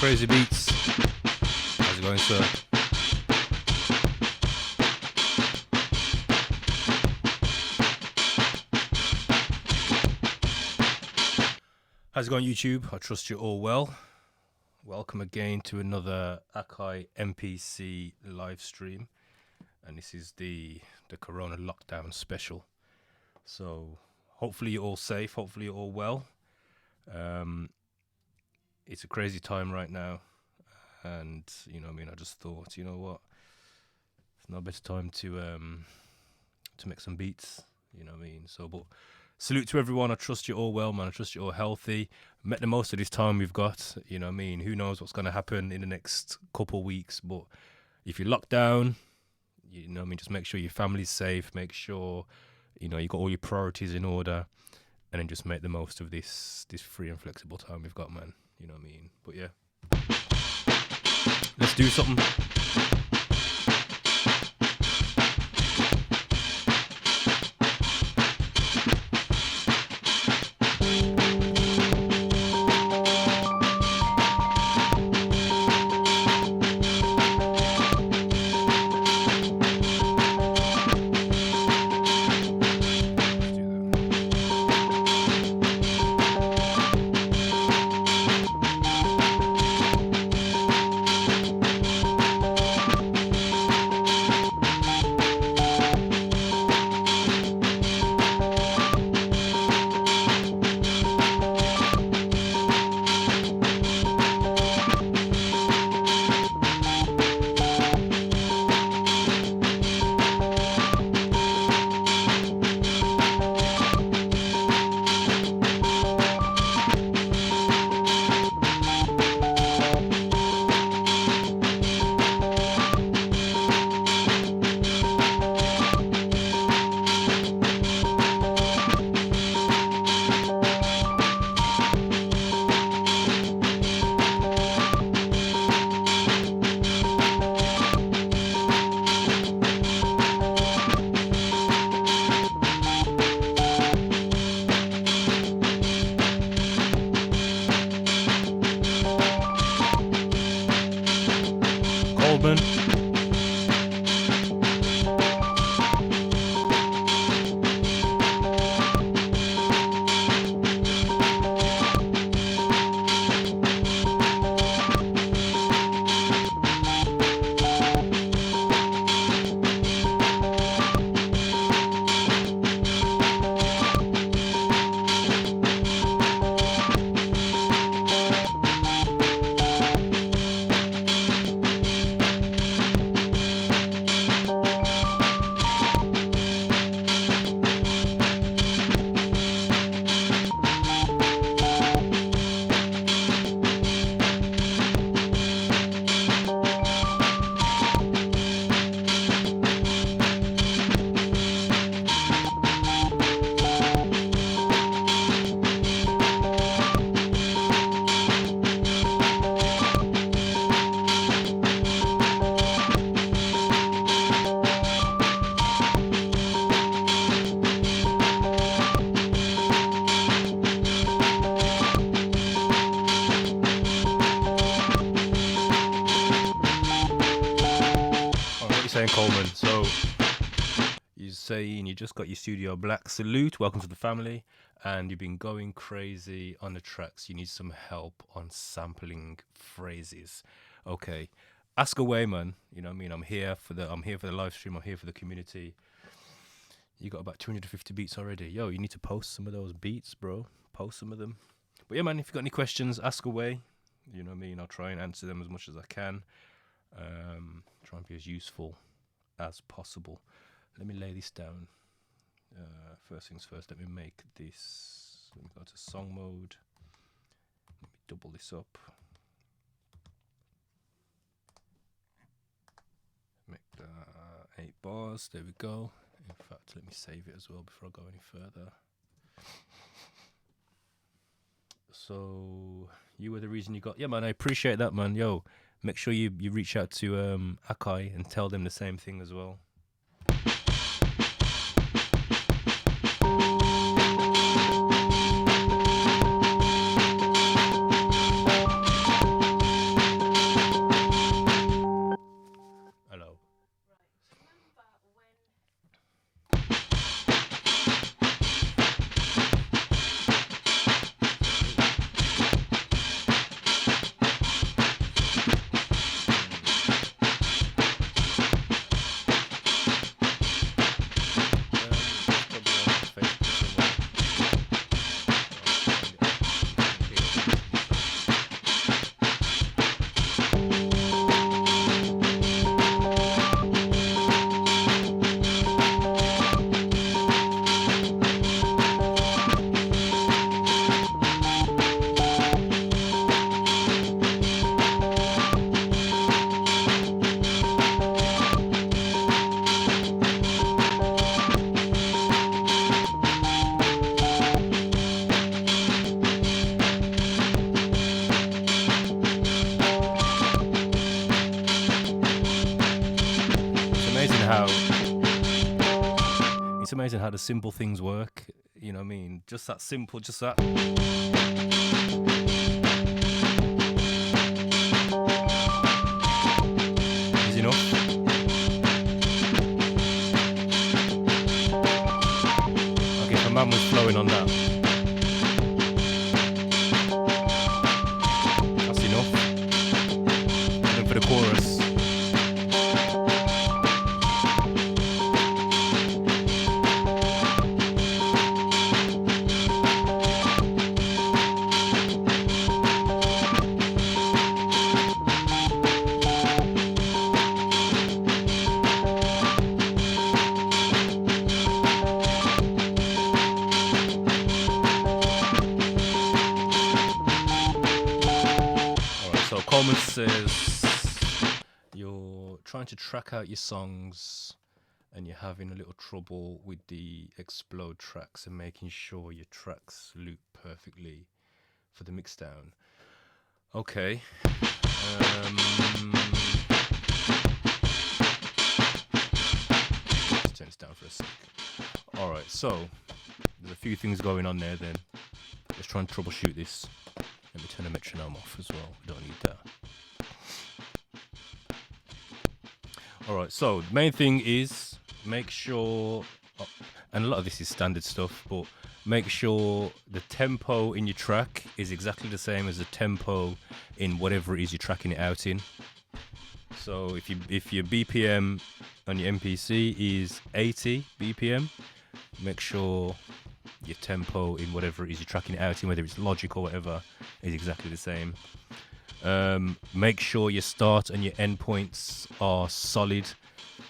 Crazy Beats. How's it going, sir? How's it going, YouTube? I trust you're all well. Welcome again to another Akai MPC live stream. And this is the Corona lockdown special. So hopefully you're all safe. Hopefully you're all well. It's a crazy time right now. And, you know what I mean, I just thought, you know what? It's no better time to make some beats. You know what I mean? So, but salute to everyone. I trust you're all well, man. I trust you're all healthy. Make the most of this time we've got. You know what I mean? Who knows what's going to happen in the next couple of weeks. But if you're locked down, you know what I mean, just make sure your family's safe. Make sure, you know, you got all your priorities in order. And then just make the most of this free and flexible time we've got, man. You know what I mean? But yeah. Let's do something. Coleman, so you're saying you just got your Studio Black. Salute, welcome to the family. And you've been going crazy on the tracks. You need some help on sampling phrases. Okay, ask away, man. You know what I mean? I'm here for the live stream. I'm here for the community. You got about 250 beats already. Yo, you need to post some of those beats, bro. Post some of them. But yeah, man, if you got any questions, ask away. You know what I mean? I'll try and answer them as much as I can. Try and be as useful as possible. Let me lay this down. First things first, let me make this. Let me go to song mode. Let me double this up. Make that 8 bars. There we go. In fact, let me save it as well before I go any further. So you were the reason you got. Yeah, man, I appreciate that, man. Yo, make sure you reach out to Akai and tell them the same thing as well. how the simple things work. You know what I mean? Just that simple, just that. Easy enough. Okay, if a man was flowing on that, that's enough. And then for the chorus. Coleman says you're trying to track out your songs and you're having a little trouble with the explode tracks and making sure your tracks loop perfectly for the mix down. Okay. Let's turn this down for a sec. Alright, so there's a few things going on there then. Let's try and troubleshoot this. Let me turn the metronome off as well. We don't need that. Alright, so the main thing is make sure, and a lot of this is standard stuff, but make sure the tempo in your track is exactly the same as the tempo in whatever it is you're tracking it out in. So if your BPM on your MPC is 80 BPM, make sure your tempo in whatever it is you're tracking it out in, whether it's Logic or whatever, is exactly the same. Make sure your start and your end points are solid.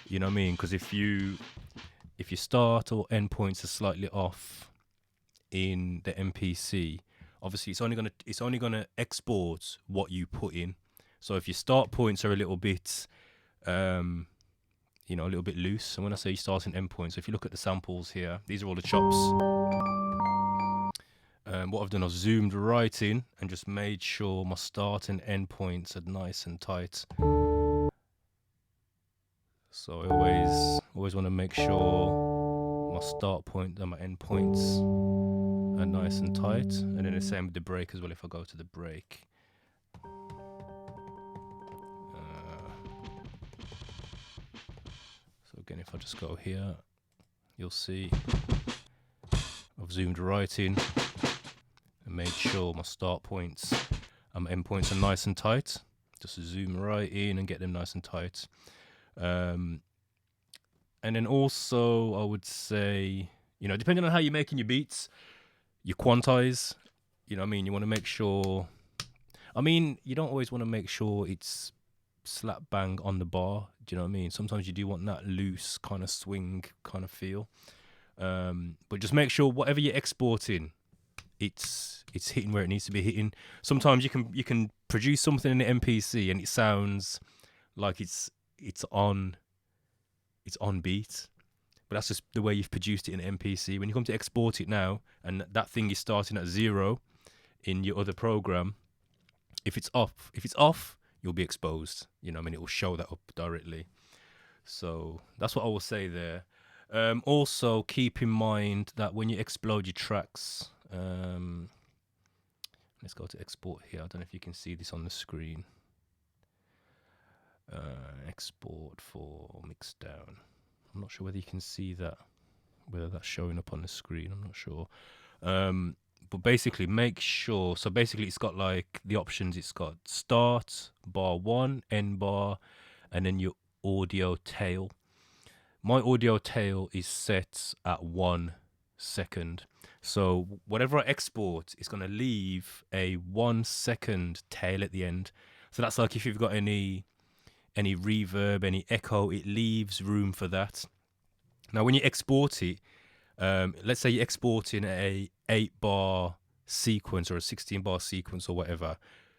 You know what I mean? Because if your start or end points are slightly off in the MPC, obviously it's only gonna export what you put in. So if your start points are a little bit a little bit loose, and when I say start and end points, if you look at the samples here, these are all the chops. What I've done, I've zoomed right in and just made sure my start and end points are nice and tight. So I always want to make sure my start point and my end points are nice and tight. And then the same with the break as well. If I go to the break, so again, if I just go here, you'll see I've zoomed right in and made sure my start points and my end points are nice and tight. Just zoom right in and get them nice and tight. And then also I would say, depending on how you're making your beats, you quantize. You know what I mean? You want to make sure, you don't always want to make sure it's slap bang on the bar. Do you know what I mean? Sometimes you do want that loose kind of swing kind of feel. But just make sure whatever you're exporting, it's hitting where it needs to be hitting. Sometimes you can produce something in the MPC and it sounds like it's on beat, but that's just the way you've produced it in the MPC. When you come to export it now, and that thing is starting at 0 in your other program, if it's off, you'll be exposed. You know what I mean? It will show that up directly. So that's what I will say there. Also, keep in mind that when you explode your tracks, let's go to export here. I don't know if you can see this on the screen. Export for mix down. I'm not sure whether you can see that, whether that's showing up on the screen. I'm not sure. But basically, make sure. So basically, it's got like the options. It's got start, bar 1, end bar, and then your audio tail. My audio tail is set at 1 second. So whatever I export, it's going to leave a 1 second tail at the end. So that's like if you've got any reverb, any echo, it leaves room for that. Now, when you export it, let's say you're exporting a 8-bar sequence or a 16-bar sequence or whatever,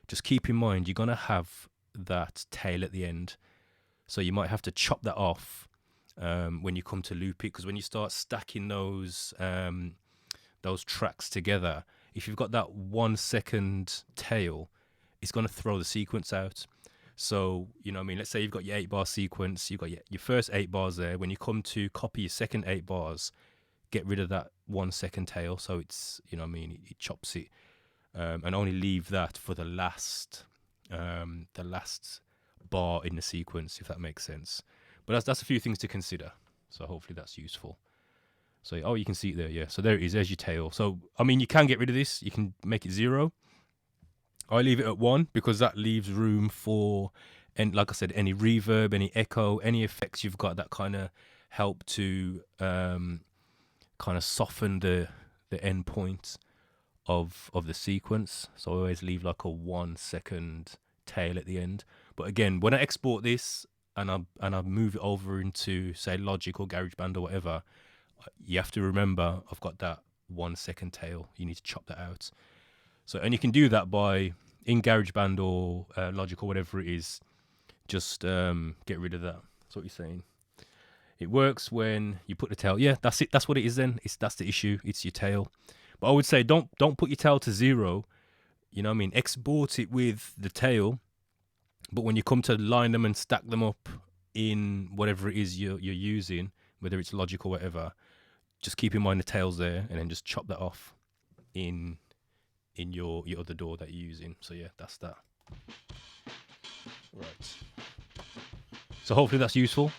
just keep in mind you're going to have that tail at the end. So you might have to chop that off when you come to loop it, because when you start stacking those tracks together, if you've got that 1 second tail, it's going to throw the sequence out. So, you know what I mean? Let's say you've got your 8-bar sequence, you've got your first 8 bars there. When you come to copy your second 8 bars, get rid of that 1 second tail. So it's, you know what I mean? It chops it, and only leave that for the last bar in the sequence, if that makes sense. But that's a few things to consider. So hopefully that's useful. So, oh, you can see it there, yeah. So there it is, there's your tail. So, I mean, you can get rid of this. You can make it 0. I leave it at 1 because that leaves room for, and like I said, any reverb, any echo, any effects you've got that kind of help to kind of soften the end point of the sequence. So I always leave like a 1 second tail at the end. But again, when I export this and I move it over into, say, Logic or GarageBand or whatever, you have to remember I've got that 1 second tail. You need to chop that out. So, and you can do that by, in GarageBand or Logic or whatever it is, just get rid of that. That's what you're saying. It works when you put the tail. Yeah, that's it. That's what it is then. That's the issue. It's your tail. But I would say don't put your tail to 0. You know what I mean? Export it with the tail. But when you come to line them and stack them up in whatever it is you're using, whether it's Logic or whatever, just keep in mind the tail's there, and then just chop that off in your other DAW that you're using. So yeah, that's that. Right. So hopefully that's useful.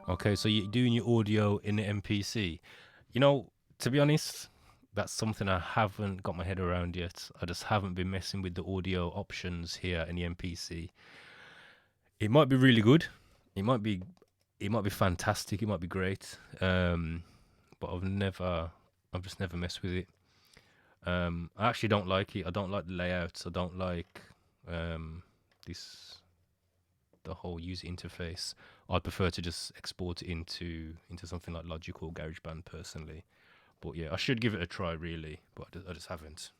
Okay, so you're doing your audio in the MPC. You know, to be honest, that's something I haven't got my head around yet. I just haven't been messing with the audio options here in the MPC. It might be really good. It might be fantastic. It might be great. But I've just never messed with it. I actually don't like it. I don't like the layouts. I don't like the whole user interface. I'd prefer to just export it into something like Logic or GarageBand personally. But yeah, I should give it a try really, but I just haven't.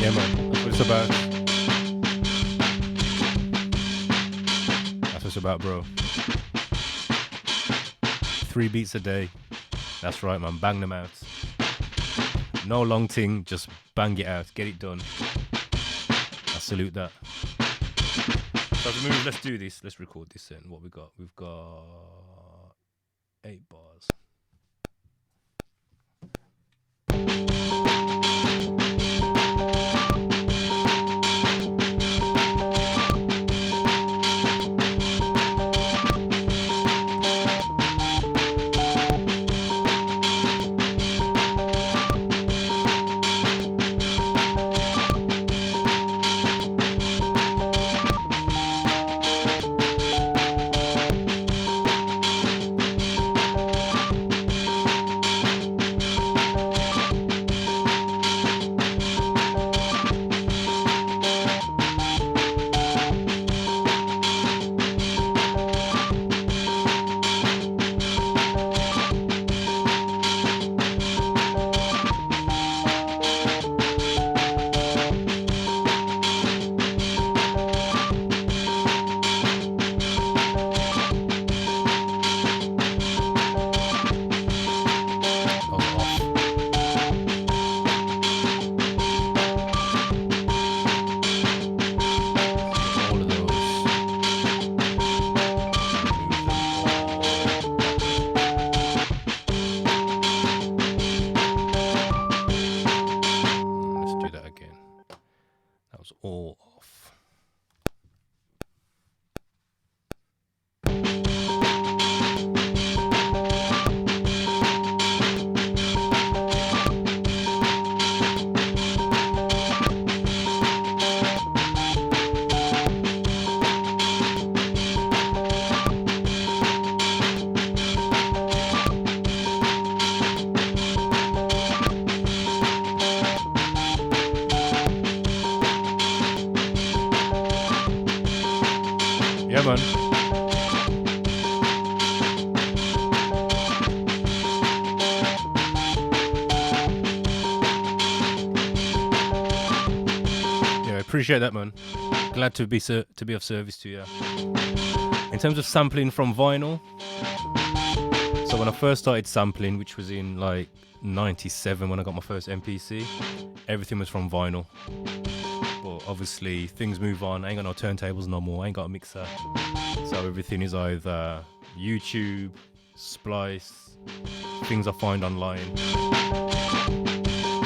Yeah, man. That's what it's about. That's what it's about, bro. 3 beats a day. That's right, man. Bang them out. No long thing, just bang it out, get it done. I salute that. So let's do this. Let's record this in. What we got? We've got 8 bars. All off. Yeah, man. Yeah, I appreciate that, man. Glad to be of service to you. In terms of sampling from vinyl, so when I first started sampling, which was in like 97 when I got my first MPC, everything was from vinyl. But obviously things move on. I ain't got no turntables no more. I ain't got a mixer. So everything is either YouTube, Splice, things I find online.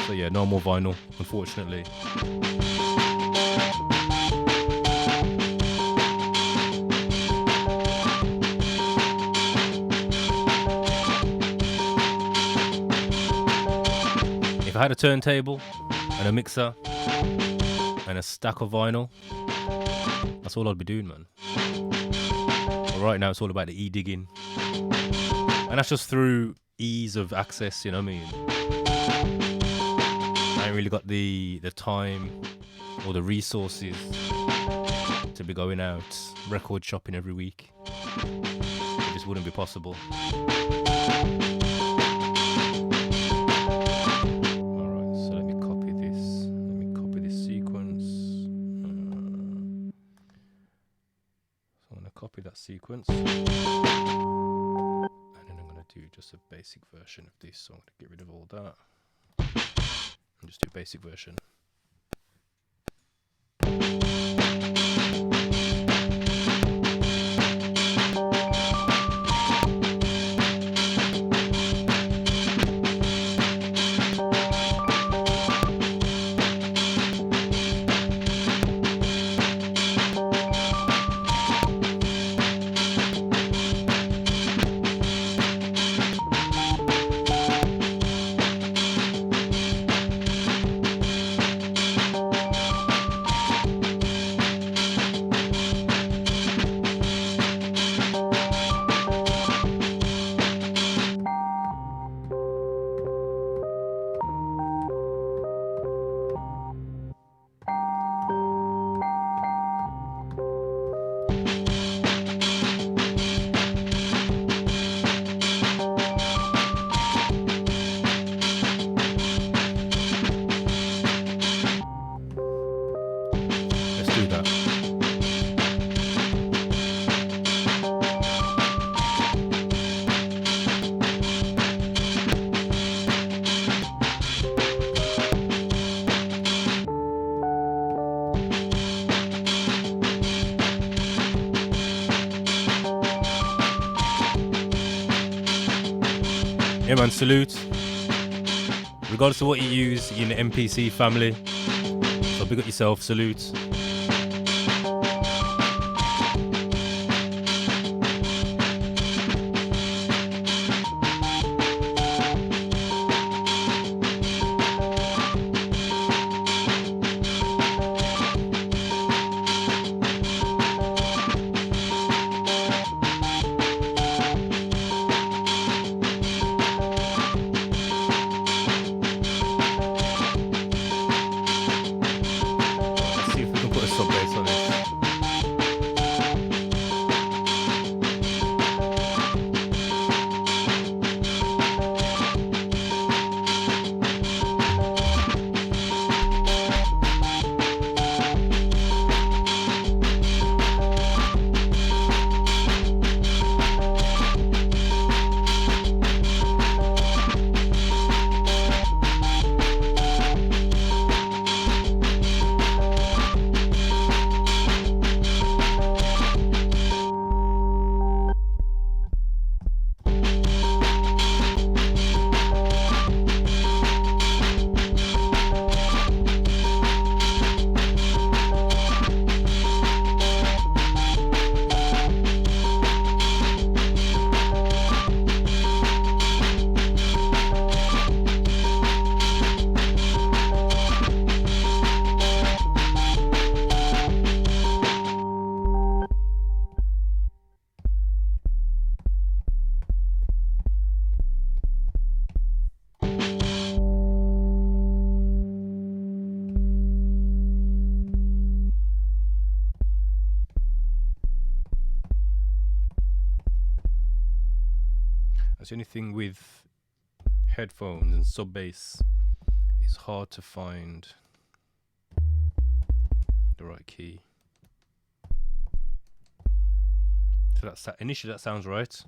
So yeah, no more vinyl, unfortunately. If I had a turntable and a mixer and a stack of vinyl, that's all I'd be doing, man. But right now it's all about the e-digging, and that's just through ease of access, you know what I mean? I ain't really got the time or the resources to be going out record shopping every week. It just wouldn't be possible. Copy that sequence, and then I'm going to do just a basic version of this. So I'm going to get rid of all that and just do basic version. Yeah, man, salute. Regardless of what you use in the MPC family. So big up yourself, salute. That's the only thing with headphones and sub bass. It's hard to find the right key. So that's initially that sounds right.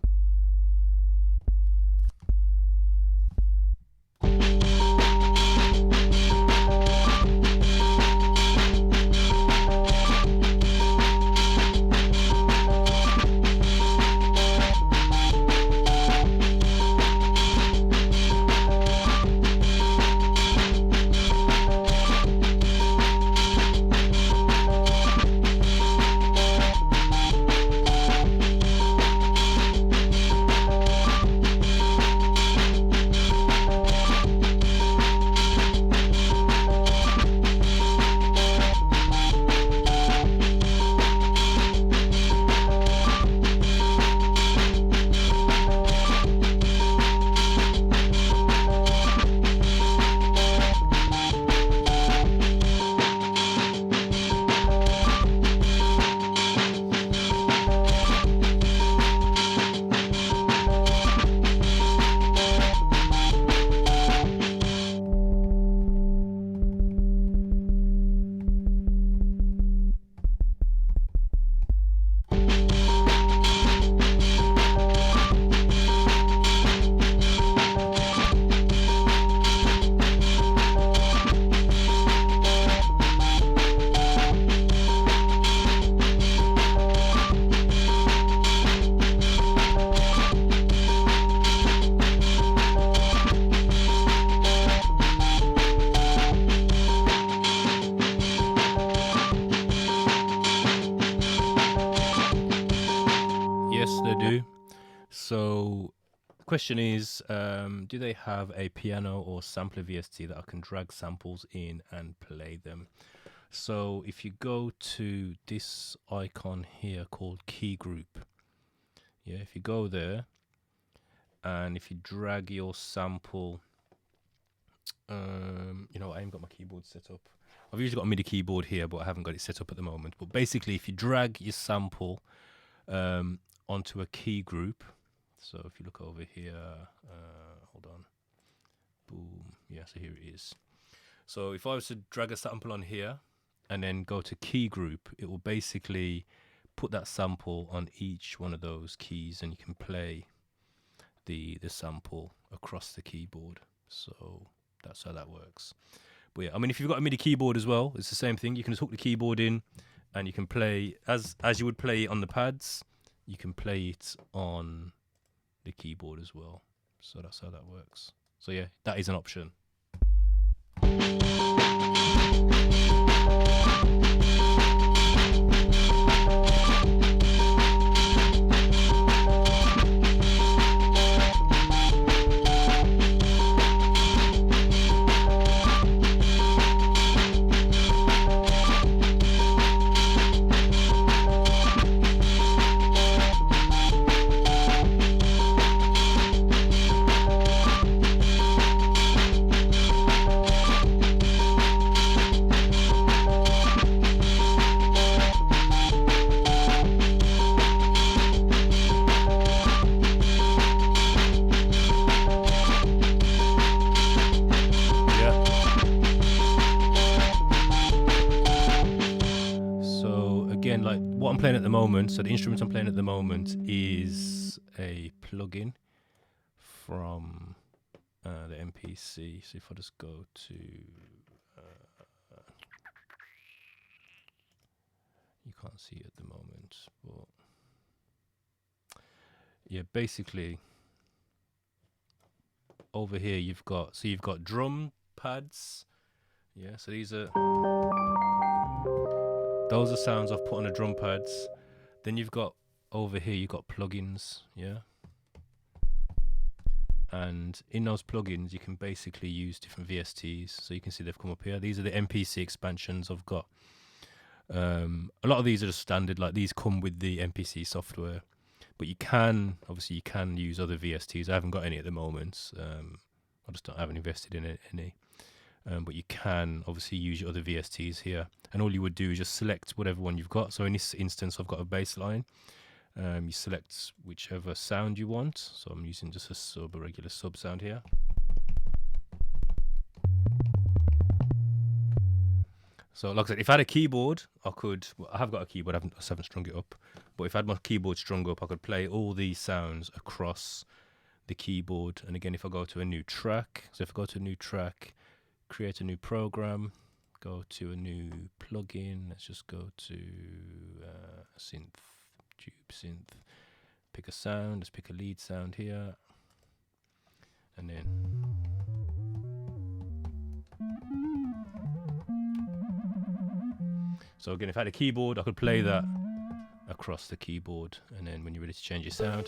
So the question is, do they have a piano or sampler VST that I can drag samples in and play them? So if you go to this icon here called key group, yeah, if you go there and if you drag your sample, you know, I haven't got my keyboard set up. I've usually got a MIDI keyboard here, but I haven't got it set up at the moment. But basically, if you drag your sample onto a key group, so if you look over here, hold on, boom, yeah, so here it is. So if I was to drag a sample on here and then go to key group, it will basically put that sample on each one of those keys, and you can play the sample across the keyboard. So that's how that works. But yeah, I mean, if you've got a MIDI keyboard as well, it's the same thing. You can just hook the keyboard in and you can play as you would play it on the pads, you can play it on the keyboard as well. So that's how that works. So yeah, that is an option. Like what I'm playing at the moment, so the instrument I'm playing at the moment is a plugin from the MPC. So if I just go to you can't see it at the moment, but yeah, basically over here you've got drum pads. Yeah, so those are sounds I've put on the drum pads. Then you've got over here, you've got plugins, yeah? And in those plugins, you can basically use different VSTs. So you can see they've come up here. These are the MPC expansions I've got. A lot of these are just standard, like these come with the MPC software. But you can, obviously you can use other VSTs. I haven't got any at the moment. I haven't invested in any. But you can obviously use your other VSTs here, and all you would do is just select whatever one you've got. So in this instance, I've got a bass line. You select whichever sound you want. So I'm using just a regular sub sound here. So like I said, if I had a keyboard, I have got a keyboard, I haven't strung it up. But if I had my keyboard strung up, I could play all these sounds across the keyboard. And again, if I go to a new track, create a new program, go to a new plugin. Let's just go to tube synth, pick a sound, let's pick a lead sound here, and then so again, if I had a keyboard, I could play that across the keyboard, and then when you're ready to change your sound,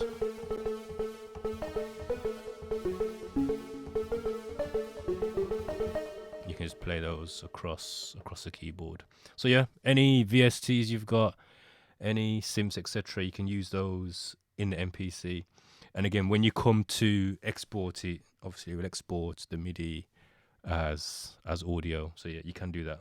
you can just play those across the keyboard. So yeah, any VSTs you've got, any synths, etc., you can use those in the MPC. And again, when you come to export it, obviously it will export the MIDI as audio. So yeah, you can do that.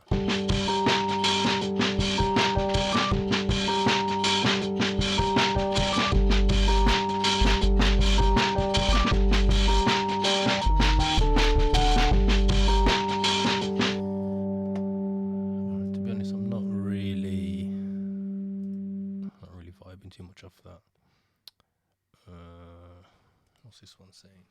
Too much off that. What's this one saying?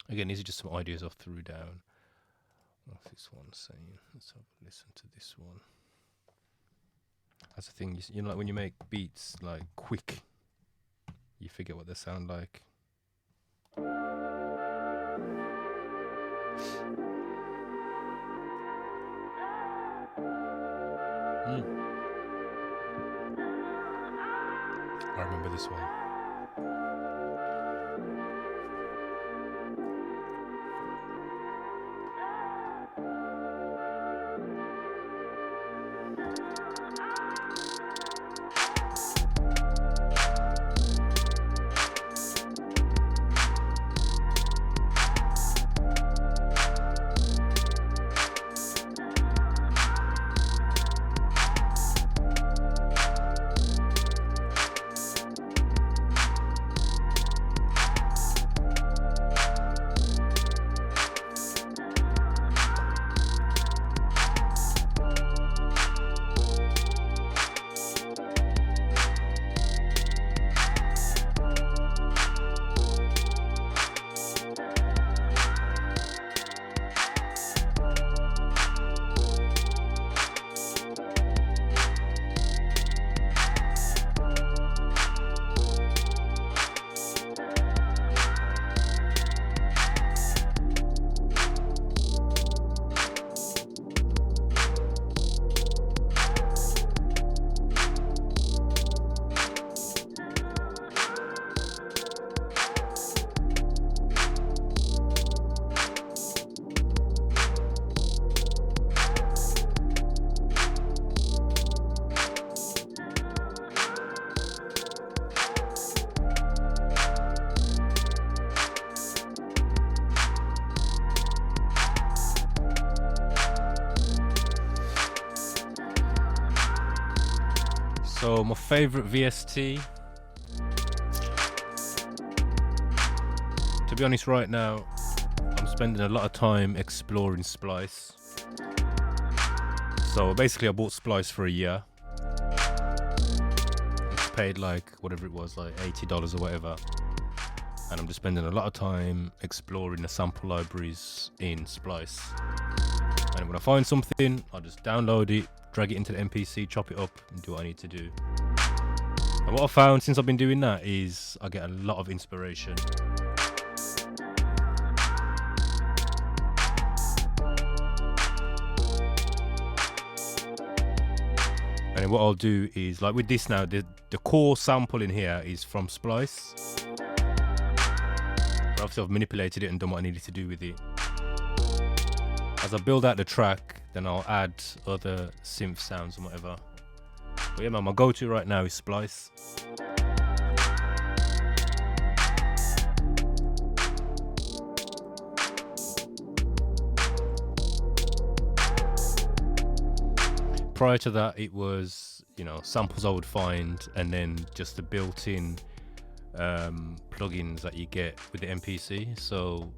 Again, these are just some ideas I threw down. What's this one saying? Let's have a listen to this one. That's the thing, you know, like when you make beats like quick, you forget what they sound like. I remember this one. So my favorite VST, to be honest right now, I'm spending a lot of time exploring Splice. So basically I bought Splice for a year. I paid like whatever it was, like $80 or whatever. And I'm just spending a lot of time exploring the sample libraries in Splice. And when I find something, I'll just download it, drag it into the MPC, chop it up, and do what I need to do. And what I found since I've been doing that is I get a lot of inspiration. And then what I'll do is, like with this now, the core sample in here is from Splice. But obviously I've manipulated it and done what I needed to do with it. As I build out the track, then I'll add other synth sounds and whatever. But yeah man, my go-to right now is Splice. Prior to that, it was, you know, samples I would find, and then just the built-in plugins that you get with the MPC. So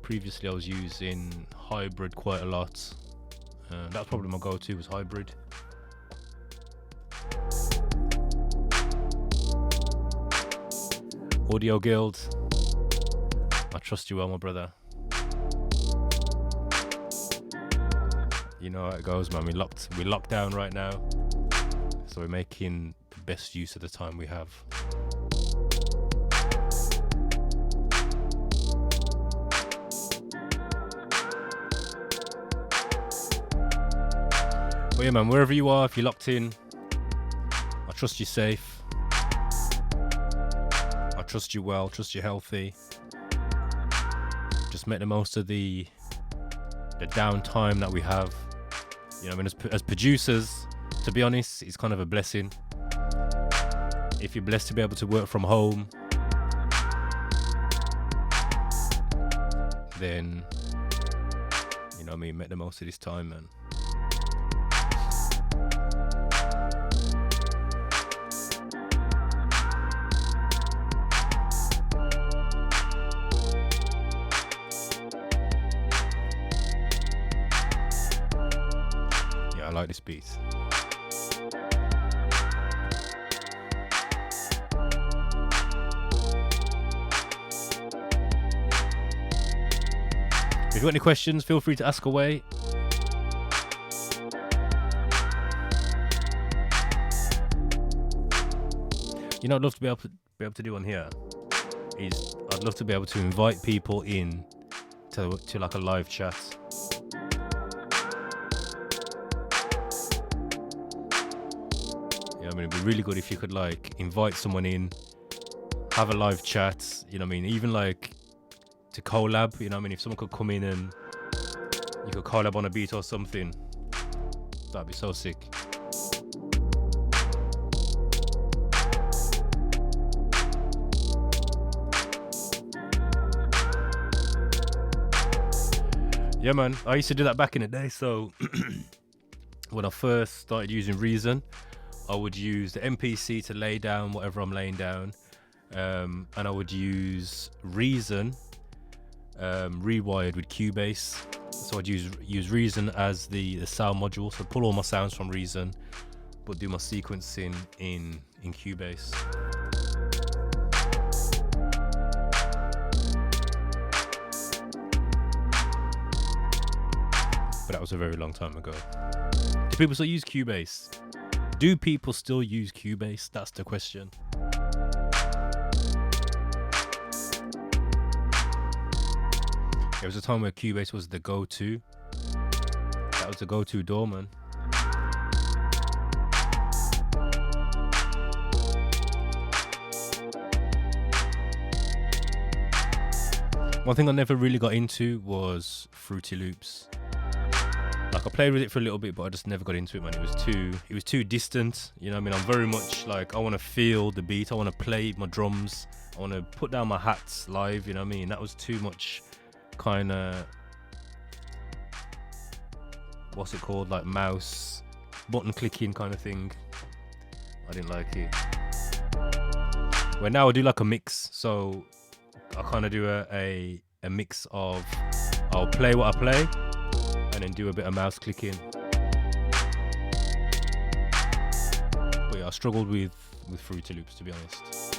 previously I was using Hybrid quite a lot. That's probably my go-to, was Hybrid. Audio Guild, I trust you well, my brother. You know how it goes, man. We're locked down right now, so we're making the best use of the time we have. But yeah man, wherever you are, if you're locked in, I trust you're safe, I trust you well, trust you're healthy. Just make the most of the downtime that we have. You know, I mean, as producers, to be honest, it's kind of a blessing. If you're blessed to be able to work from home, then, you know what I mean, make the most of this time, man. Yeah, I like this beat. If you've got any questions, feel free to ask away. You know, I'd love to be able to do on here is I'd love to be able to invite people in to like a live chat. Yeah, I mean, it'd be really good if you could like invite someone in, have a live chat. You know what I mean? Even like to collab, you know what I mean? If someone could come in and you could collab on a beat or something, that'd be so sick. Yeah man, I used to do that back in the day. So when I first started using Reason, I would use the MPC to lay down whatever I'm laying down, and I would use Reason rewired with Cubase. So I'd use Reason as the sound module, so pull all my sounds from Reason but do my sequencing in Cubase. But that was a very long time ago. Do people still use Cubase? Do people still use Cubase? That's the question. There was a time where Cubase was the go-to. That was the go-to DAW, man. One thing I never really got into was Fruity Loops. Like I played with it for a little bit, but I just never got into it, man. It was too distant. You know what I mean? I'm very much like, I want to feel the beat. I want to play my drums. I want to put down my hats live. You know what I mean? That was too much kind of, what's it called? Like mouse button clicking kind of thing. I didn't like it. Well, now I do like a mix, so I kind of do a mix of I'll play what I play and then do a bit of mouse clicking. But yeah, I struggled with Fruity Loops, to be honest.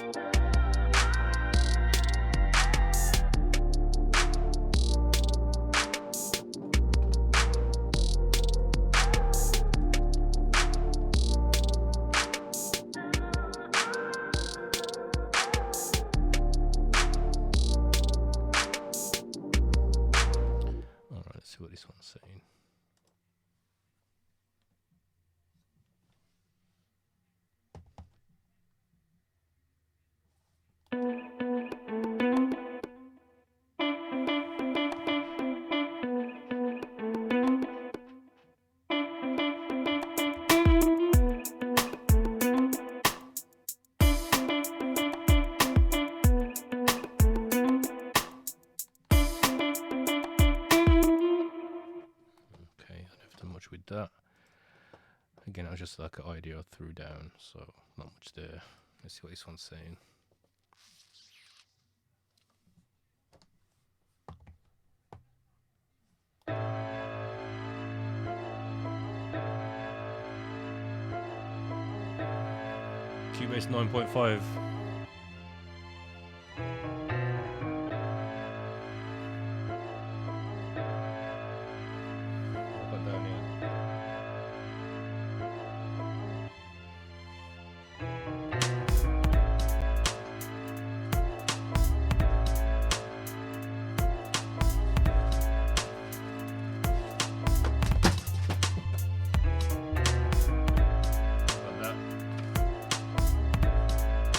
See what this one's saying. With that, again, it was just like an idea I threw down, so not much there. Let's see what this one's saying. Cubase 9.5.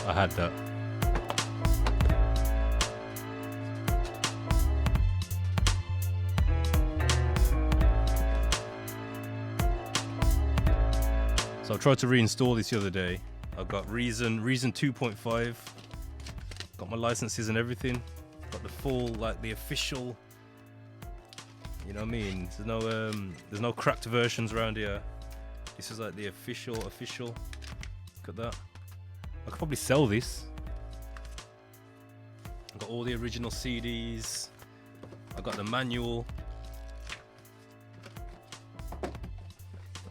I had that. So I tried to reinstall this the other day. I've got Reason 2.5. Got my licenses and everything. Got the full, like the official. You know what I mean? There's no cracked versions around here. This is like the official. Look at that. I could probably sell this. I've got all the original CDs. I got the manual.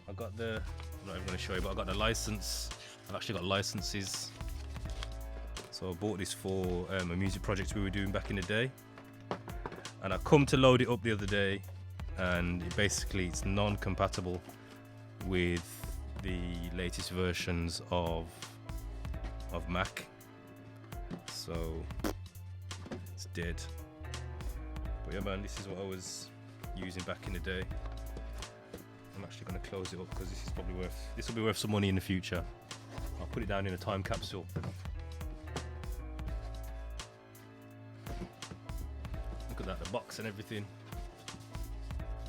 I got the, I'm not even going to show you, but I got the license. I've actually got licenses. So I bought this for a music project we were doing back in the day. And I come to load it up the other day, and it's non-compatible with the latest versions of Mac, so it's dead. But yeah, man, this is what I was using back in the day. I'm actually going to close it up because this will be worth some money in the future. I'll put it down in a time capsule. Look at that, the box and everything,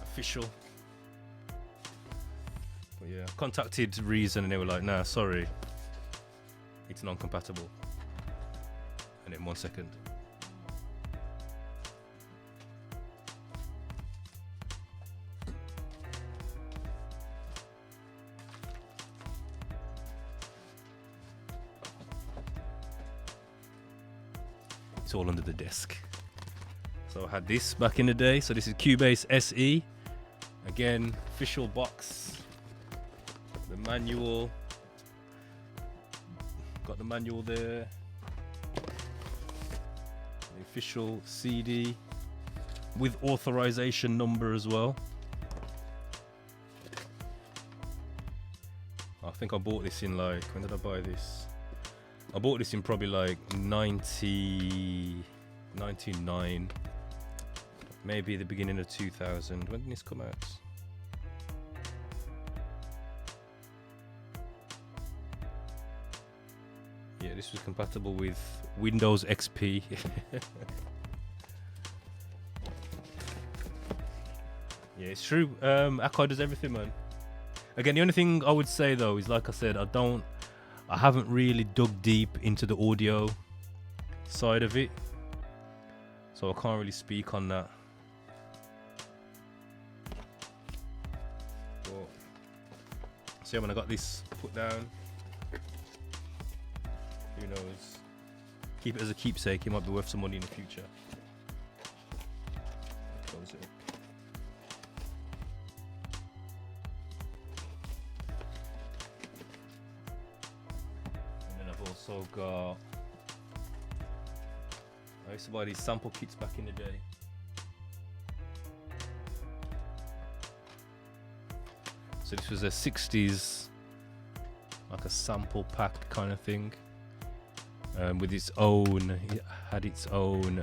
official. But yeah, contacted Reason and they were like, nah, sorry, it's non-compatible. And in 1 second. It's all under the desk. So I had this back in the day. So this is Cubase SE. Again, official box. The manual. Got the manual there. The official CD with authorization number as well. I think I bought this in like, when did I buy this? I bought this in probably like 99, maybe the beginning of 2000. When did this come out? Yeah, this was compatible with Windows XP. Yeah, it's true. Akai does everything, man. Again, the only thing I would say though is, like I said, I haven't really dug deep into the audio side of it, so I can't really speak on that. But, so yeah, when I got this put down, Who knows? Keep it as a keepsake. It might be worth some money in the future. Close it up. And then I've also got. I used to buy these sample kits back in the day. So this was a 60s, like a sample pack kind of thing, with its own. It had its own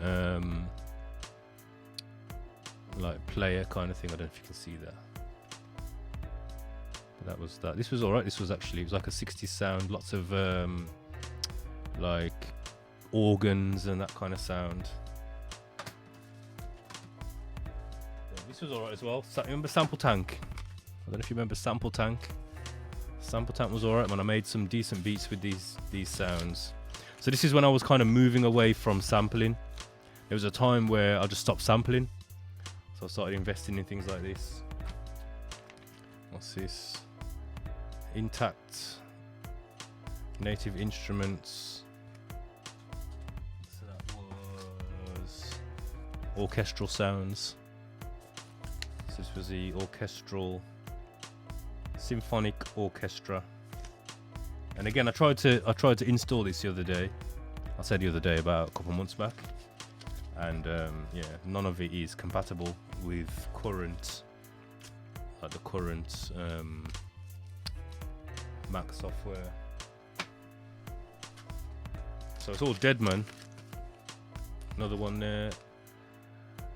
like player kind of thing. I don't know if you can see that. But that was that. This was alright. This was actually, it was like a 60s sound, lots of like organs and that kind of sound. Yeah, this was alright as well. Remember Sample Tank? I don't know if you remember Sample Tank. Sample Tank was alright, man. I made some decent beats with these sounds. So this is when I was kind of moving away from sampling. There was a time where I just stopped sampling, so I started investing in things like this. What's this? Intact Native Instruments. So that was orchestral sounds. So this was the orchestral symphonic orchestra. And again, I tried to install this the other day. I said the other day, about a couple months back, and yeah, none of it is compatible with current, the current Mac software. So it's all dead, man. Another one there.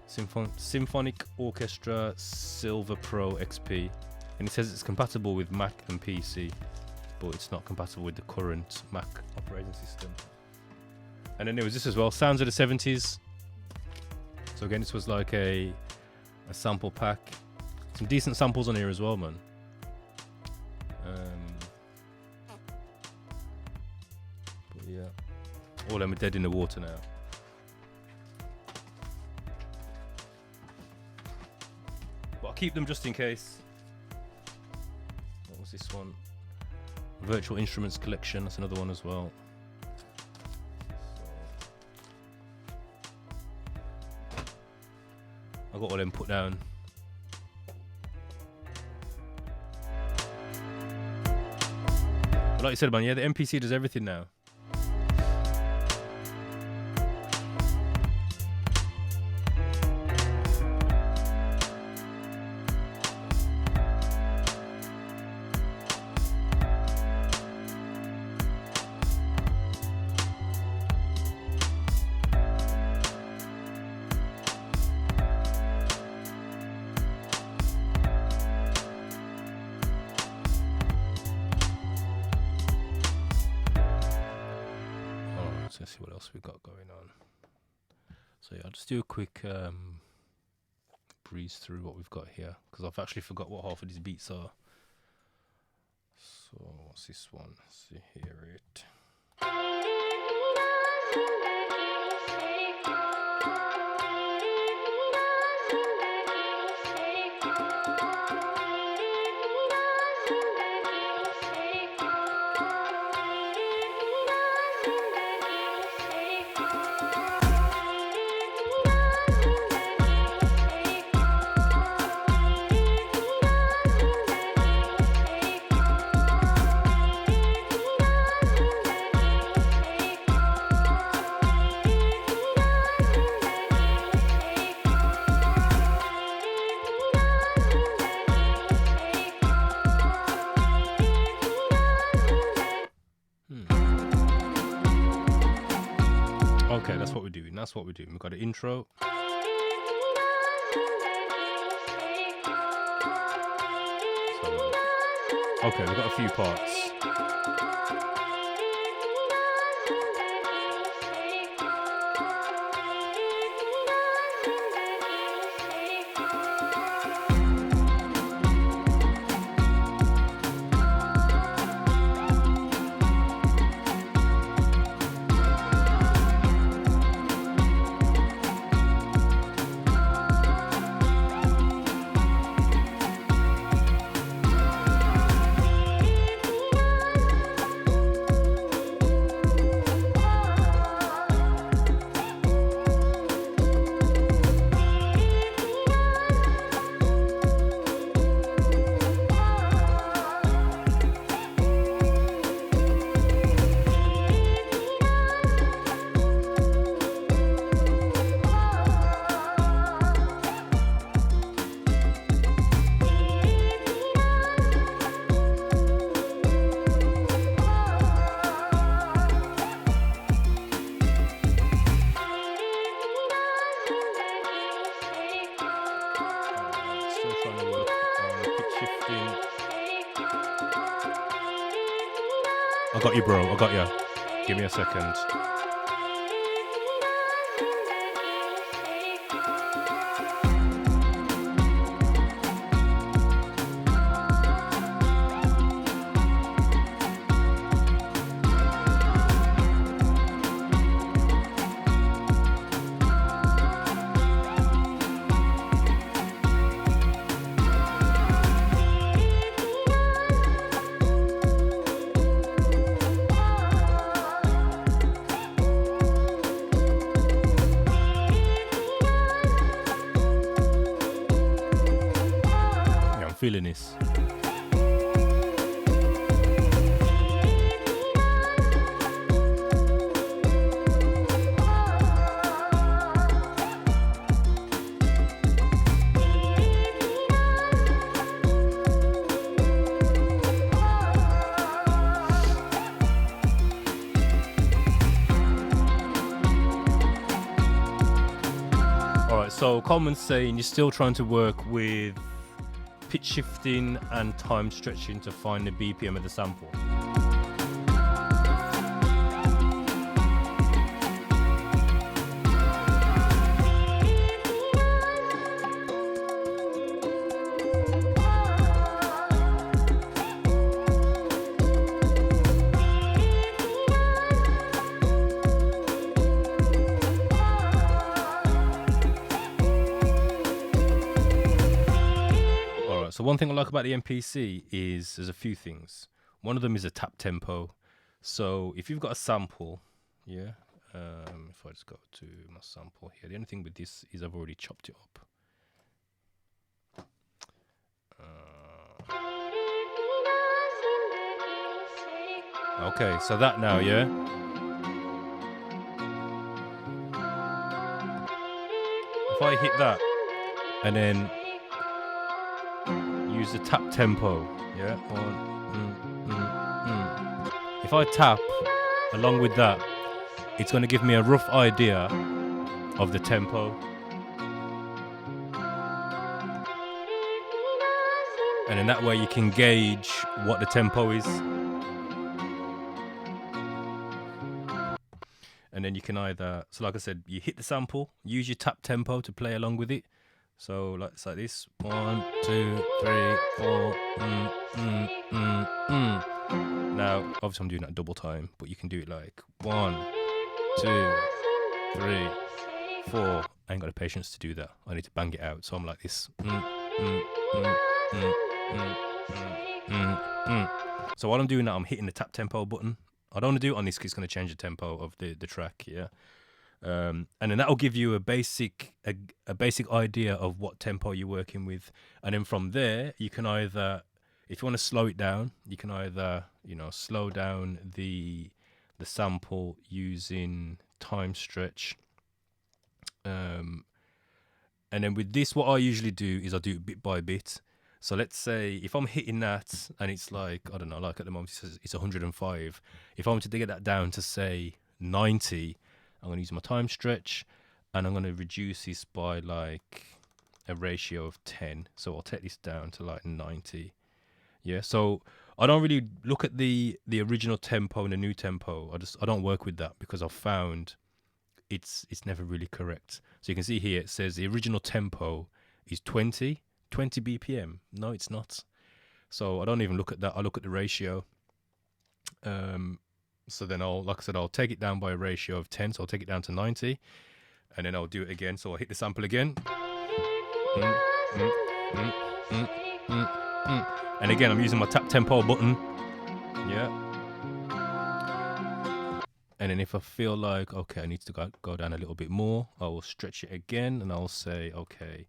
Symphonic Orchestra Silver Pro XP, and it says it's compatible with Mac and PC, but it's not compatible with the current Mac operating system. And then there was this as well, Sounds of the 70s. So again, this was like a sample pack. Some decent samples on here as well, man. But yeah, all of them are dead in the water now. But I'll keep them just in case. What was this one? Virtual Instruments Collection, that's another one as well. I got all them put down. But like you said, man, yeah, the MPC does everything now. Let's see what else we've got going on. So yeah, I'll just do a quick breeze through what we've got here, because I've actually forgot what half of these beats are. So what's this one? Let's see, hear it. Okay, that's what we're doing. That's what we're doing. We've got an intro. Okay, we've got a few parts. got you, bro. I got you. Give me a second. Feeling this. All right, so Coleman's saying you're still trying to work with pitch shifting and time stretching to find the BPM of the sample. So one thing I like about the MPC is there's a few things. One of them is a tap tempo. So if you've got a sample, yeah, if I just go to my sample here, the only thing with this is I've already chopped it up. Okay, so that now, yeah. If I hit that and then use the tap tempo, yeah. If I tap along with that, it's going to give me a rough idea of the tempo. And in that way you can gauge what the tempo is. And then you can either, so like I said, you hit the sample, use your tap tempo to play along with it. So like it's like this. 1, 2, 3, 4. Now, obviously I'm doing that double time, but you can do it like 1, 2, 3, 4. I ain't got the patience to do that. I need to bang it out. So I'm like this. So while I'm doing that, I'm hitting the tap tempo button. I don't want to do it on this because it's going to change the tempo of the track, yeah. And then that'll give you a basic idea of what tempo you're working with, and then from there you can either, if you want to slow it down, you can either slow down the sample using time stretch. And then with this, what I usually do is I do it bit by bit. So let's say if I'm hitting that and it's like, I don't know, like at the moment it's 105. If I want to get that down to say 90, I'm going to use my time stretch and I'm going to reduce this by like a ratio of 10. So I'll take this down to like 90. Yeah, so I don't really look at the original tempo and the new tempo. I don't work with that because I've found it's never really correct. So you can see here it says the original tempo is 20 BPM. No, it's not. So I don't even look at that. I look at the ratio. So then I'll take it down by a ratio of 10. So I'll take it down to 90 and then I'll do it again. So I'll hit the sample again. And again, I'm using my tap tempo button. Yeah. And then if I feel like, okay, I need to go down a little bit more, I will stretch it again and I'll say, okay,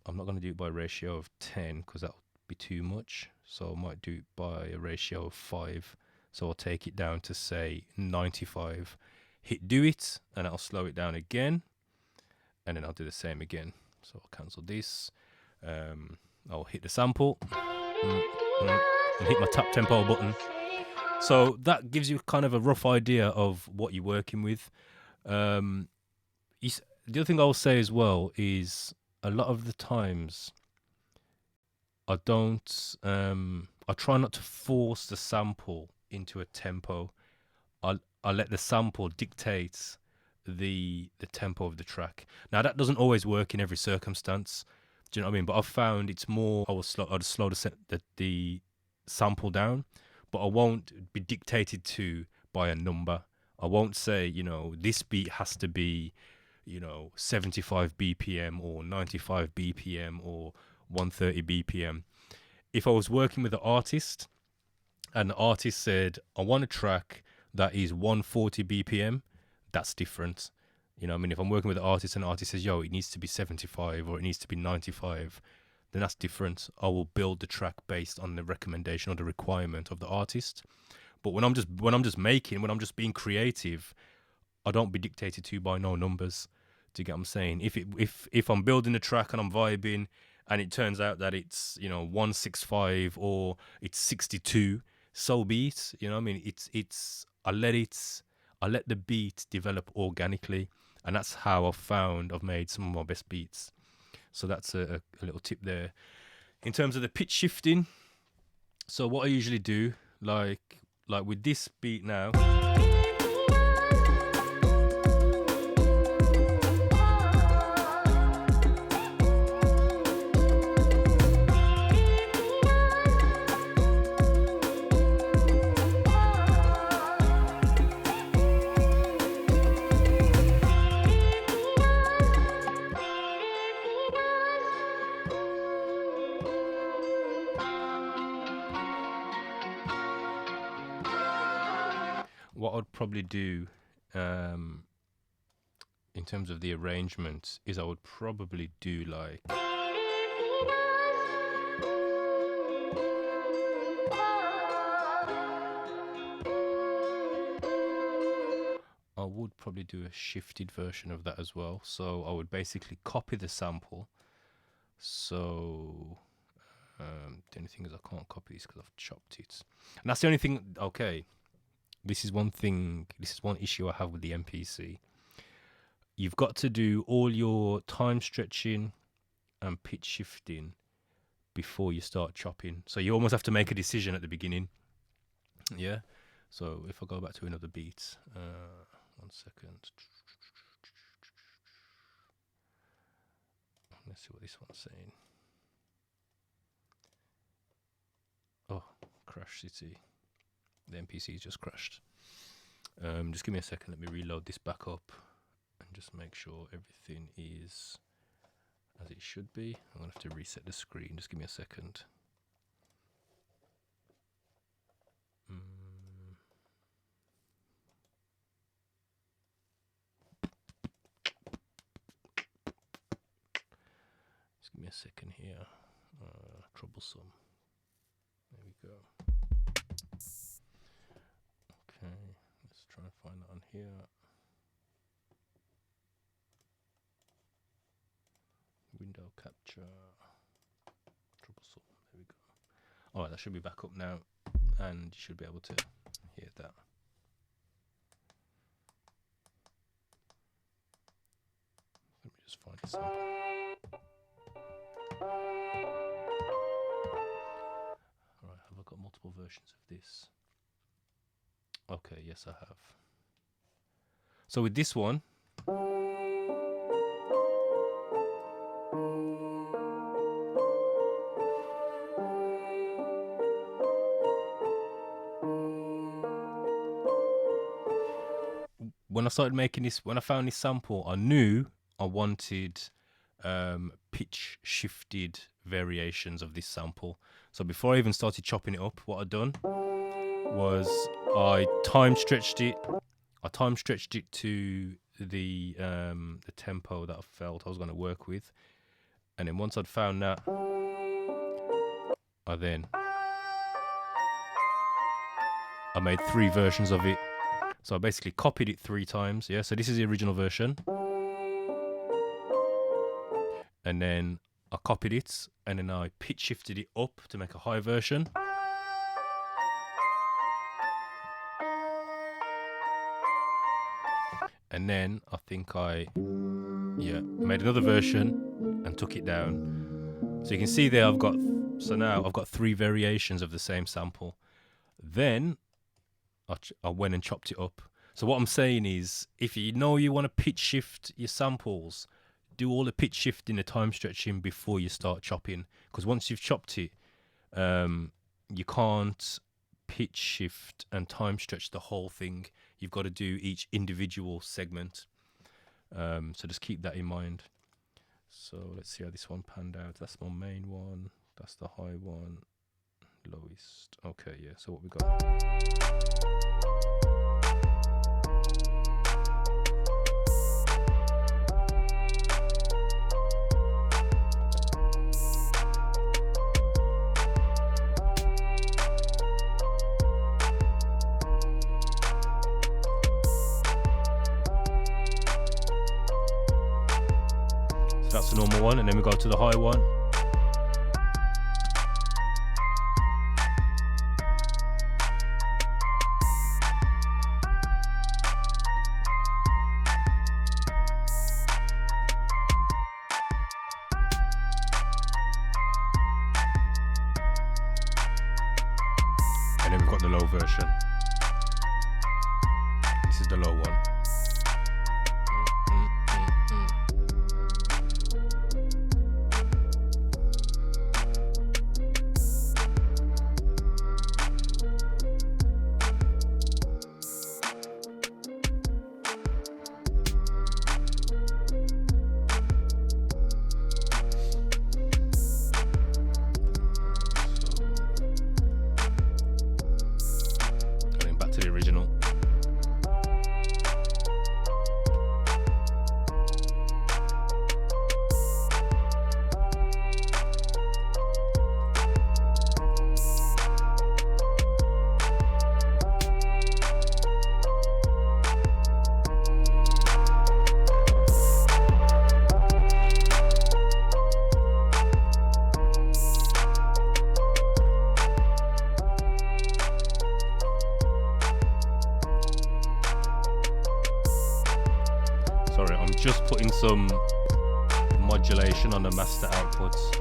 I'm not going to do it by a ratio of 10 because that'll be too much. So I might do it by a ratio of 5. So I'll take it down to say 95. Hit do it and I'll slow it down again. And then I'll do the same again. So I'll cancel this. I'll hit the sample and hit my tap tempo button. So that gives you kind of a rough idea of what you're working with. The other thing I'll say as well is a lot of the times I don't I try not to force the sample into a tempo. I let the sample dictate the tempo of the track. Now that doesn't always work in every circumstance. Do you know what I mean? But I've found it's more I'll just slow the sample down, but I won't be dictated to by a number. I won't say, this beat has to be, 75 BPM or 95 BPM or 130 BPM. If I was working with an artist and the artist said, I want a track that is 140 BPM, that's different. If I'm working with an artist and the artist says, yo, it needs to be 75 or it needs to be 95, then that's different. I will build the track based on the recommendation or the requirement of the artist. But when I'm just being creative, I don't be dictated to by no numbers. Do you get what I'm saying? If I'm building a track and I'm vibing and it turns out that it's 165 or it's 62, so be it. You know what I mean? It's I let the beat develop organically, and that's how I've made some of my best beats. So that's a little tip there. In terms of the pitch shifting, so what I usually do, like with this beat now, what I'd probably do in terms of the arrangement is I would probably do like a shifted version of that as well. So I would basically copy the sample. So the only thing is I can't copy this because I've chopped it, and that's the only thing. Okay, this is one issue I have with the MPC. You've got to do all your time stretching and pitch shifting before you start chopping. So you almost have to make a decision at the beginning. Yeah. So if I go back to another beat, 1 second. Let's see what this one's saying. Oh, Crash City. The MPC's just crashed. Just give me a second. Let me reload this back up and just make sure everything is as it should be. I'm going to have to reset the screen. Just give me a second. Just give me a second here. Troublesome. There we go. Okay, let's try and find that on here. Window capture. Troublesome. There we go. Alright, that should be back up now, and you should be able to hear that. Let me just find this sample. Alright, have I got multiple versions of this? Okay, yes I have. So with this one, when I started making this, when I found this sample, I knew I wanted pitch shifted variations of this sample. So before I even started chopping it up, what I'd done was I time stretched it to the tempo that I felt I was going to work with, and then once I'd found that, I made 3 versions of it. So I basically copied it 3 times. Yeah, so this is the original version, and then I copied it, and then I pitch shifted it up to make a high version. And then I think I made another version and took it down. So you can see there I've got So now I've got 3 variations of the same sample. Then I went and chopped it up. So what I'm saying is, if you know you want to pitch shift your samples, do all the pitch shifting, the time stretching before you start chopping. Because once you've chopped it, you can't pitch shift and time stretch the whole thing. You've got to do each individual segment. So just keep that in mind. So let's see how this one panned out. That's my main one. That's the high one. Lowest. Okay, yeah. So what we got? So that's the normal one, and then we go to the high one. And then we've got the low version. This is the low one. To the original. Sorry, I'm just putting some modulation on the master outputs.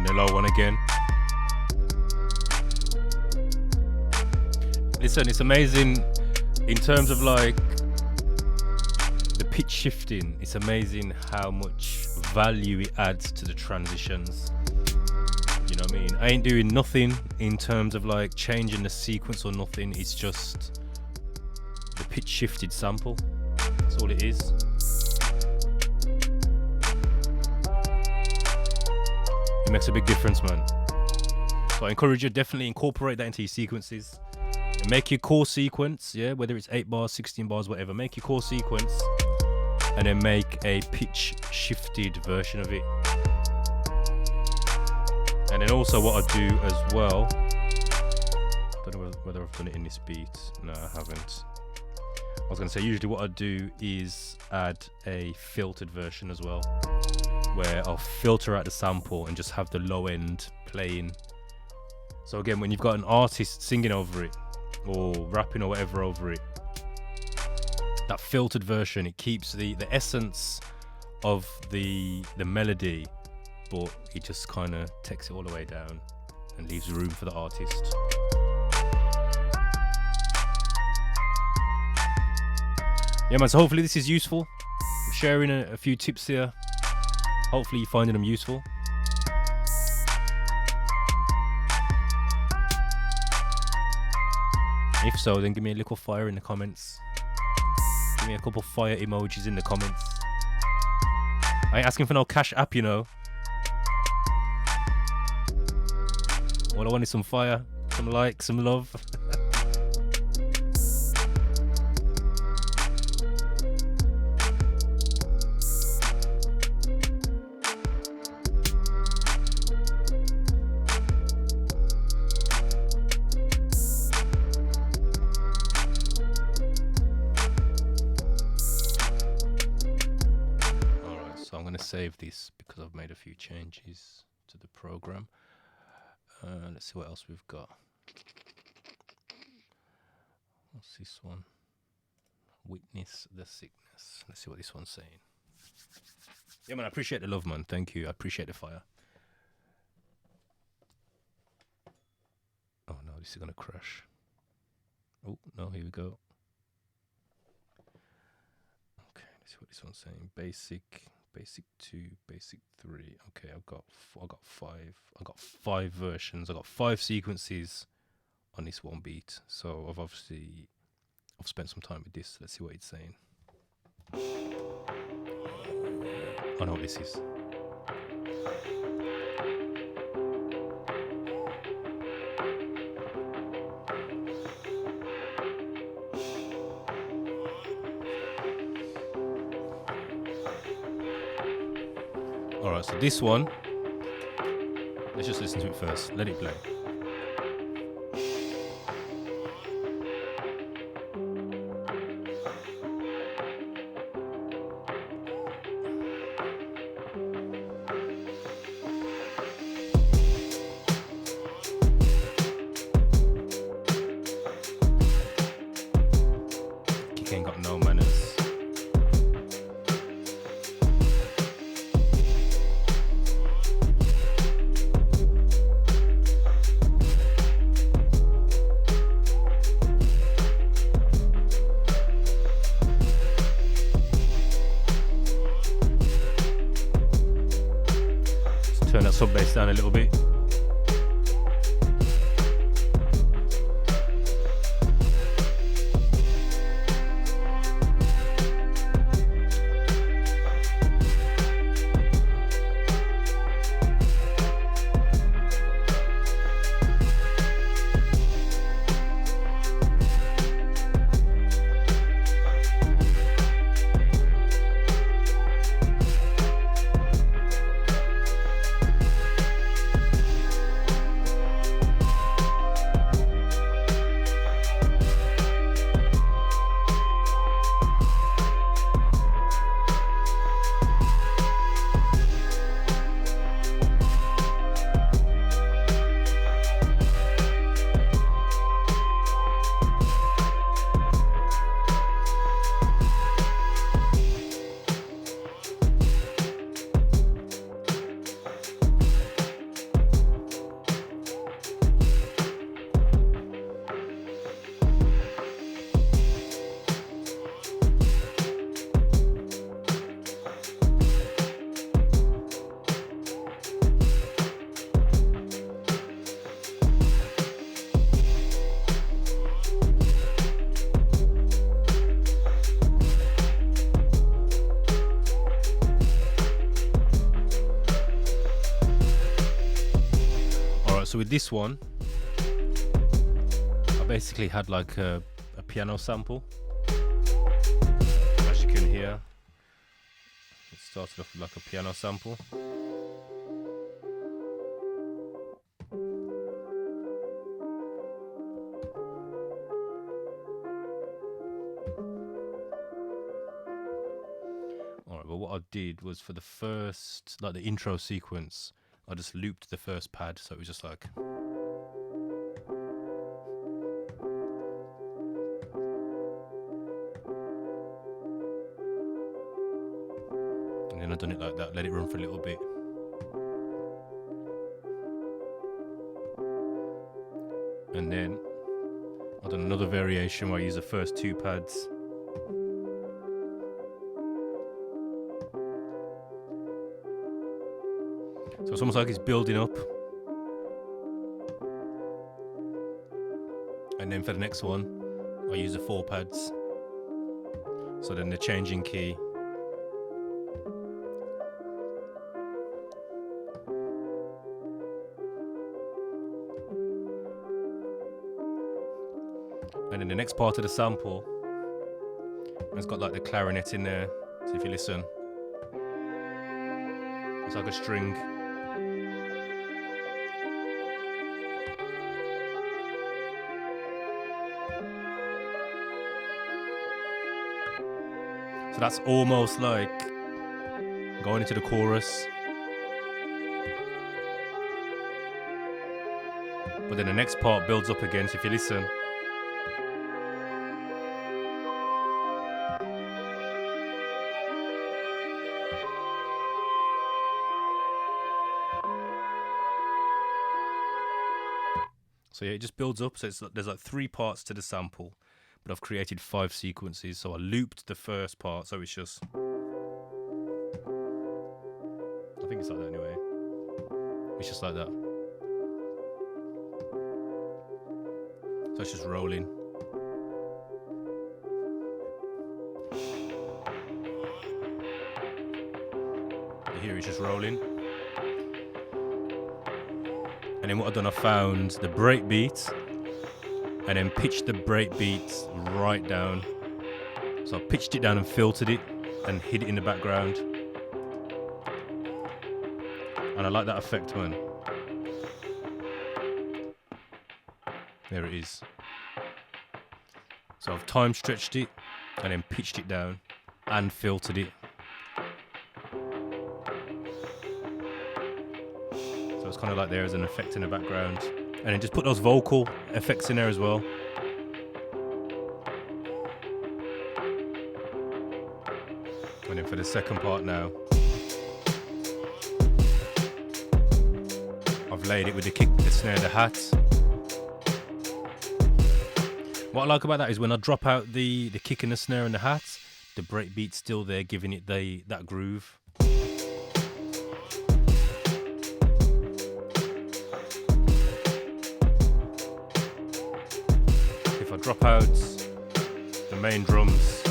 The low one again. Listen, it's amazing in terms of like the pitch shifting. It's amazing how much value it adds to the transitions. You know what I mean? I ain't doing nothing in terms of like changing the sequence or nothing. It's just the pitch shifted sample. That's all it is. It makes a big difference, man. So I encourage you, definitely incorporate that into your sequences. Make your core sequence, yeah, whether it's 8 bars, 16 bars, whatever. Make your core sequence and then make a pitch shifted version of it. And then also what I do as well, I don't know whether I've done it in this beat. No, I haven't. I was going to say, usually what I do is add a filtered version as well, where I'll filter out the sample and just have the low end playing. So again, when you've got an artist singing over it or rapping or whatever over it, that filtered version, it keeps the essence of the melody, but it just kind of takes it all the way down and leaves room for the artist. Yeah, man, so hopefully this is useful. I'm sharing a few tips here. Hopefully you're finding them useful. If so, then give me a little fire in the comments. Give me a couple fire emojis in the comments. I ain't asking for no cash app, you know. All I want is some fire, some likes, some love. save this because I've made a few changes to the program. Let's see what else we've got. What's this one? Witness the sickness. Let's see what this one's saying. Yeah, man, I appreciate the love, man. Thank you. I appreciate the fire. Oh no, this is gonna crash. Oh no, here we go. Okay, let's see what this one's saying. Basic 2, basic 3. Okay, I've got 5 versions. I've got 5 sequences on this one beat. So I've spent some time with this. Let's see what it's saying. I know what this is. Alright, so this one, let's just listen to it first. Let it play. Kick ain't got no manners. Turn that sub bass down a little bit. So with this one, I basically had like a piano sample. As you can hear, it started off with like a piano sample. Alright, but what I did was for the first, like the intro sequence, I just looped the first pad, so it was just like. And then I've done it like that, let it run for a little bit. And then I've done another variation where I use the first 2 pads. So it's almost like it's building up. And then for the next one, I use the 4 pads. So then the changing key. And then the next part of the sample, it's got like the clarinet in there. So if you listen, it's like a string. So that's almost like going into the chorus. But then the next part builds up again, so if you listen. So yeah, it just builds up. So there's like 3 parts to the sample, but I've created 5 sequences. So I looped the first part, so it's just, I think it's like that anyway. It's just like that. So it's just rolling. You hear it's just rolling. And then what I've done, I found the break beat and then pitched the break beat right down. So I pitched it down and filtered it and hid it in the background. And I like that effect, man. There it is. So I've time stretched it and then pitched it down and filtered it. So it's kind of like there as an effect in the background. And then just put those vocal effects in there as well. And then for the second part now, I've laid it with the kick, the snare, the hat. What I like about that is when I drop out the kick and the snare and the hat, the break beat's still there, giving it that groove. If I drop out the main drums,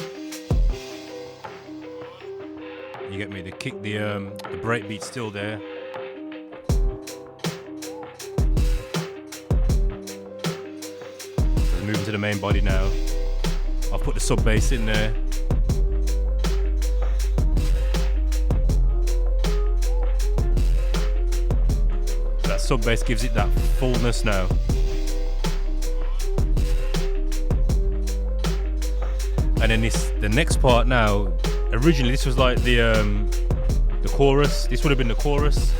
you get me, the kick, the break beat's still there. Moving to the main body now. I've put the sub bass in there. That sub bass gives it that fullness now. And then the next part now, originally this was like the chorus. This would have been the chorus.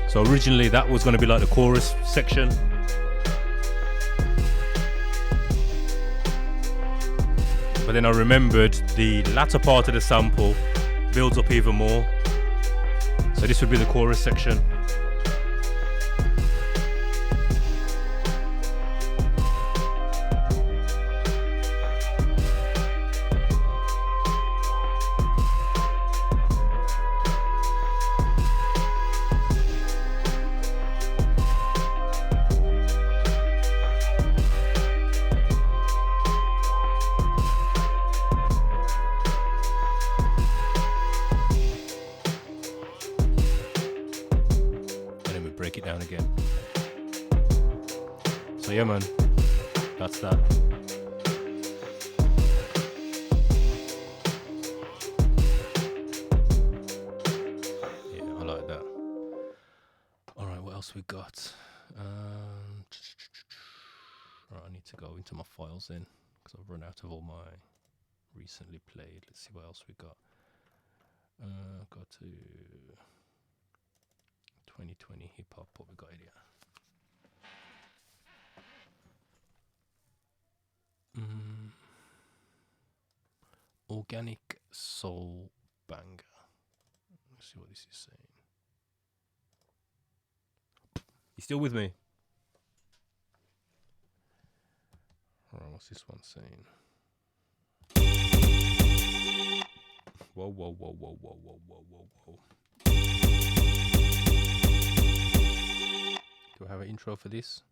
So originally that was going to be like the chorus section. But then I remembered the latter part of the sample builds up even more. So this would be the chorus section. Break it down again. So yeah, man, that's that. Yeah, I like that. All right, what else we got? Right, I need to go into my files then because I've run out of all my recently played. Let's see what else we got. Got to 2020 hip hop. What we got here? Organic soul banger. Let's see what this is saying. You still with me? Alright, what's this one saying? Whoa, whoa, whoa, whoa, whoa, whoa, whoa, whoa, whoa. Do I have an intro for this?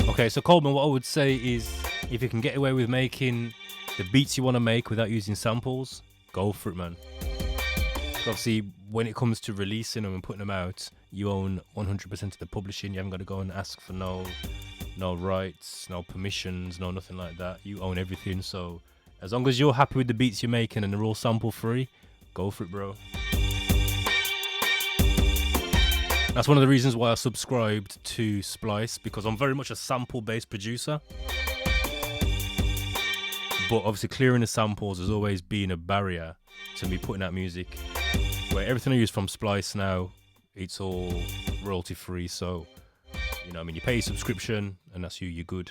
Okay, so Coleman, what I would say is if you can get away with making the beats you want to make without using samples, go for it, man. So obviously, when it comes to releasing them and putting them out, you own 100% of the publishing. You haven't got to go and ask for no rights, no permissions, no nothing like that. You own everything. So as long as you're happy with the beats you're making and they're all sample free, go for it, bro. That's one of the reasons why I subscribed to Splice, because I'm very much a sample-based producer. But obviously clearing the samples has always been a barrier to me putting out music. Where everything I use from Splice now, it's all royalty-free. So, you know, I mean, you pay your subscription and that's you're good.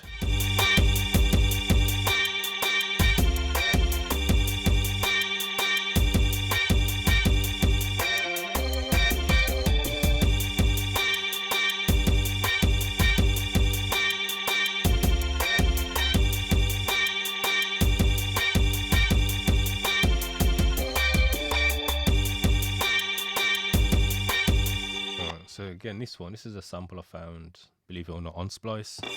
So again, this is a sample I found, believe it or not, on Splice. So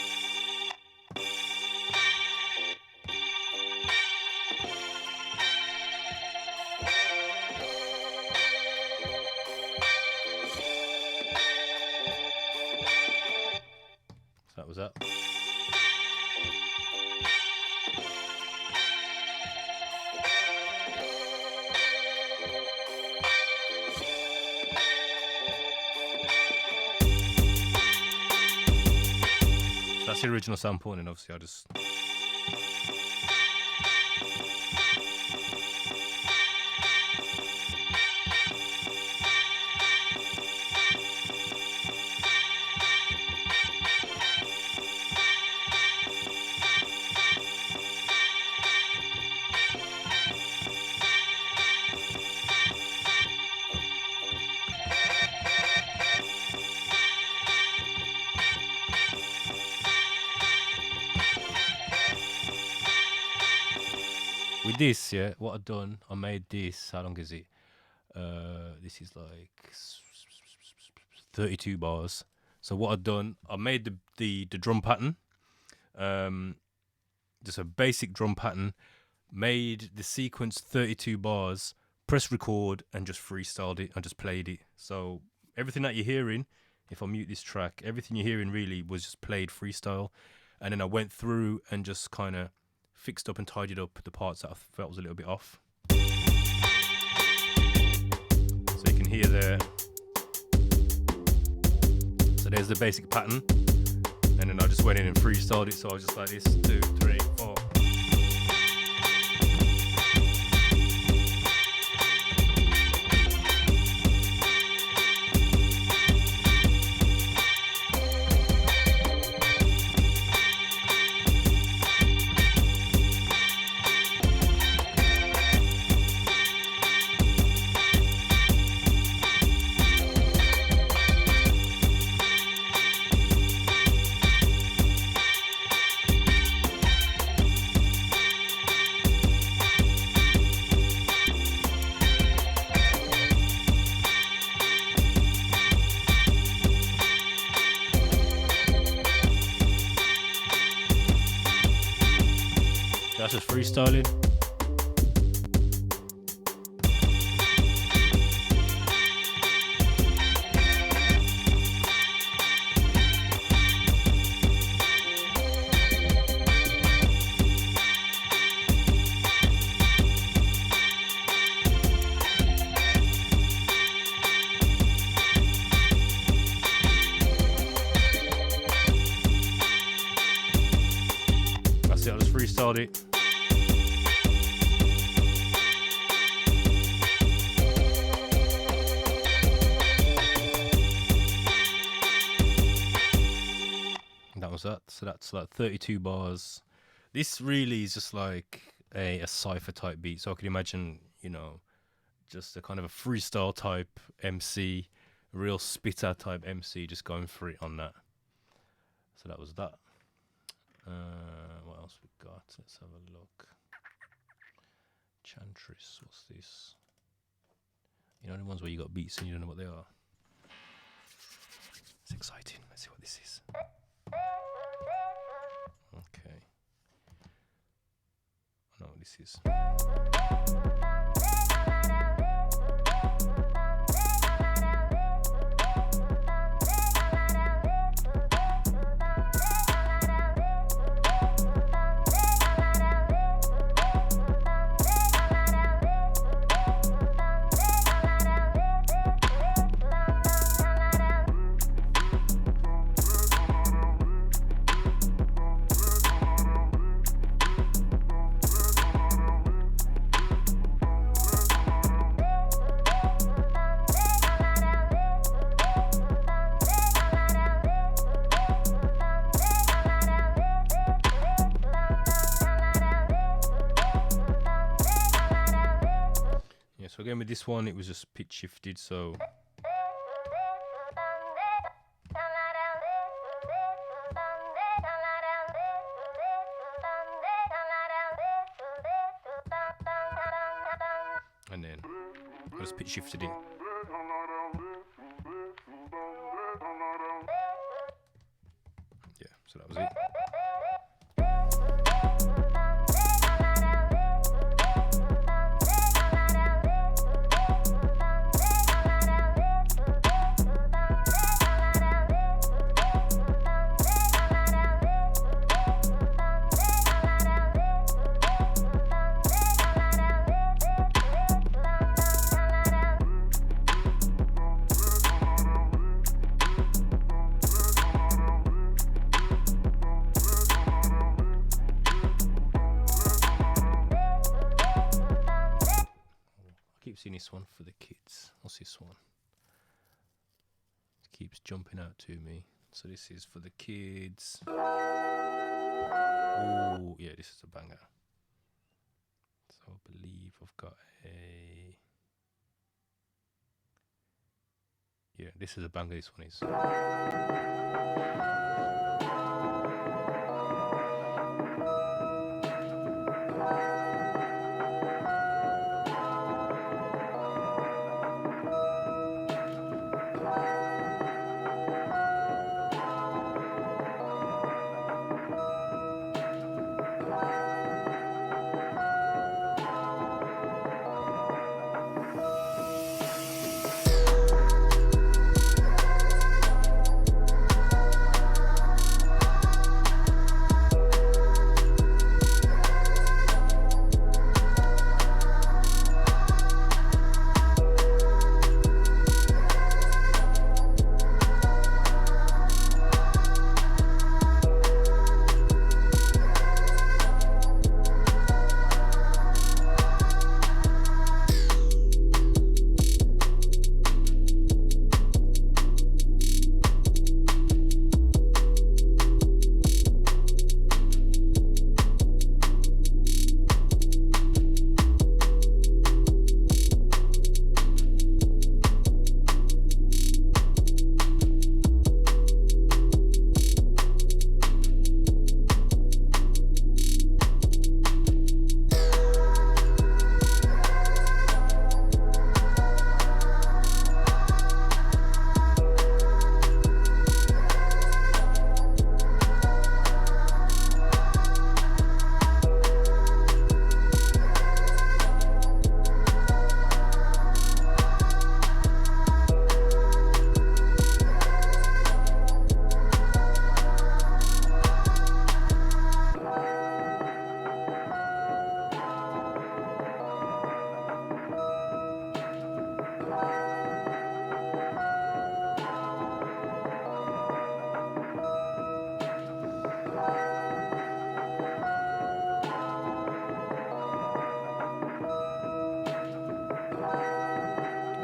that was that. That's the original sample, and then obviously I just... With this, yeah, what I've done, I made this, how long is it? This is like 32 bars. So what I've done, I made the drum pattern, just a basic drum pattern, made the sequence 32 bars, pressed record and just freestyled it and just played it. So everything that you're hearing, if I mute this track, everything you're hearing really was just played freestyle. And then I went through and just kind of fixed up and tidied up the parts that I felt was a little bit off. So you can hear there. So there's the basic pattern. And then I just went in and freestyled it. So I was just like this, 2, 3, 4. That's just freestyling. That's it, I just freestyled it. That was that. So that's like 32 bars. This really is just like a cypher type beat. So I can imagine, you know, just a kind of a freestyle type MC, real spitter type MC, just going for it on that. So that was that. What else we got? Let's have a look. Chantris, what's this? You know the ones where you got beats and you don't know what they are? It's exciting. Let's see what this is. Okay. I know what this is. So again with this one, it was just pitch shifted, so and then I just pitch shifted it. Yeah, so that was it. Seeing this one for the kids. What's this one? It keeps jumping out to me. So this is for the kids. Oh yeah, this is a banger. So I believe I've got a, yeah, this is a banger. This one is.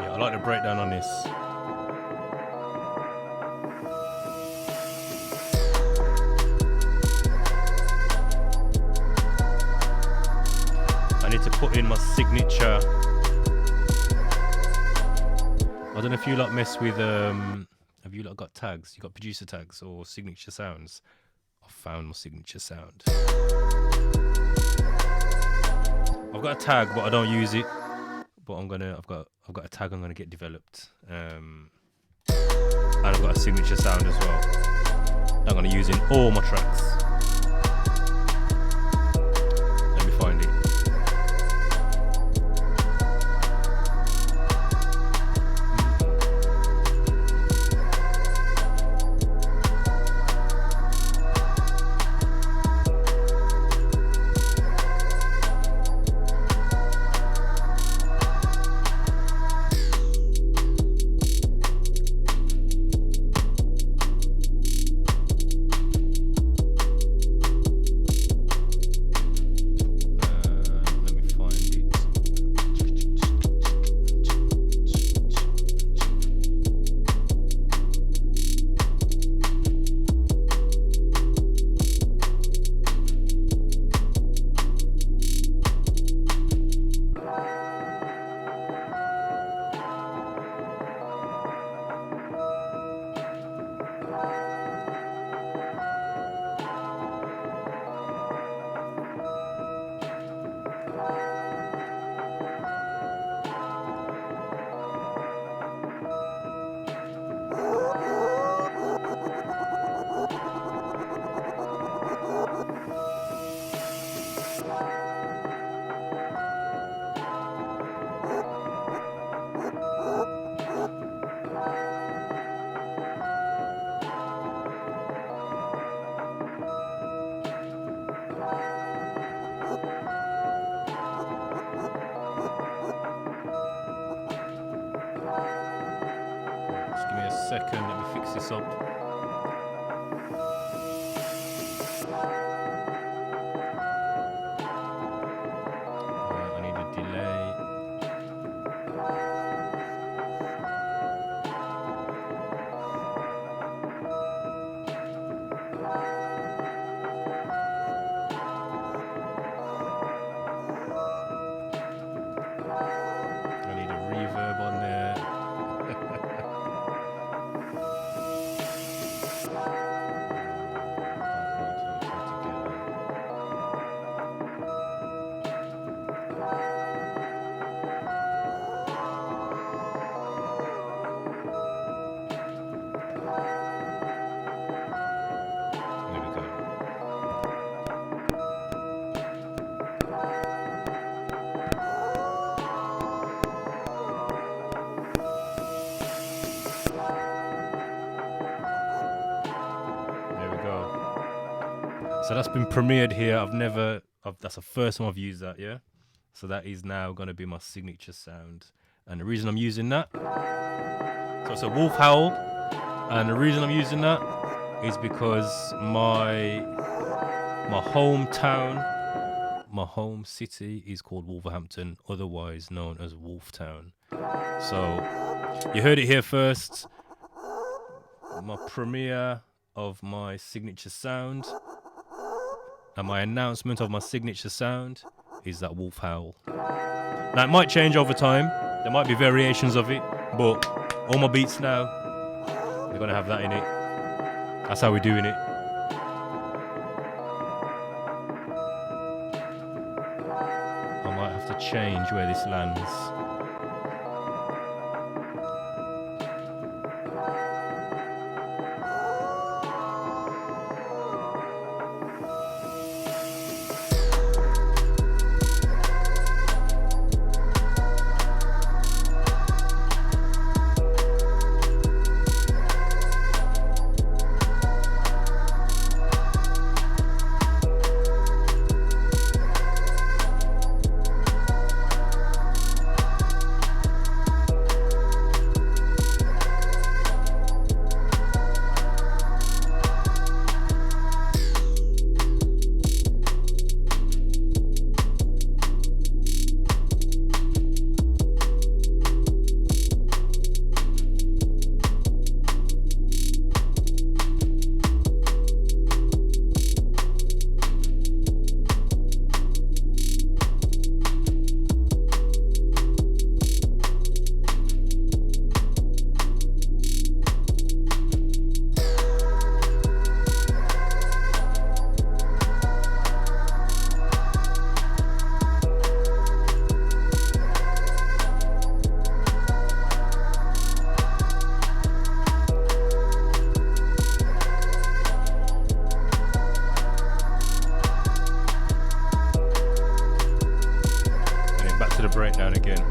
I like the breakdown on this. I need to put in my signature. I don't know if you lot mess with have you lot got tags? You got producer tags or signature sounds? I found my signature sound. I've got a tag but I don't use it. But I've got a tag I'm gonna get developed. And I've got a signature sound as well that I'm gonna use in all my tracks. Let me find it. Just give me a second, let me fix this up. I need a delay. I need a reverb on there. There we go. There we go. So that's been premiered here. That's the first time I've used that, yeah? So that is now going to be my signature sound. And the reason I'm using that, so it's a wolf howl. And the reason I'm using that is because my hometown, my home city is called Wolverhampton, otherwise known as Wolftown. So you heard it here first. My premiere of my signature sound and my announcement of my signature sound is that wolf howl. Now it might change over time. There might be variations of it, but all my beats now, they're gonna have that in it. That's how we're doing it. I might have to change where this lands. To the breakdown again.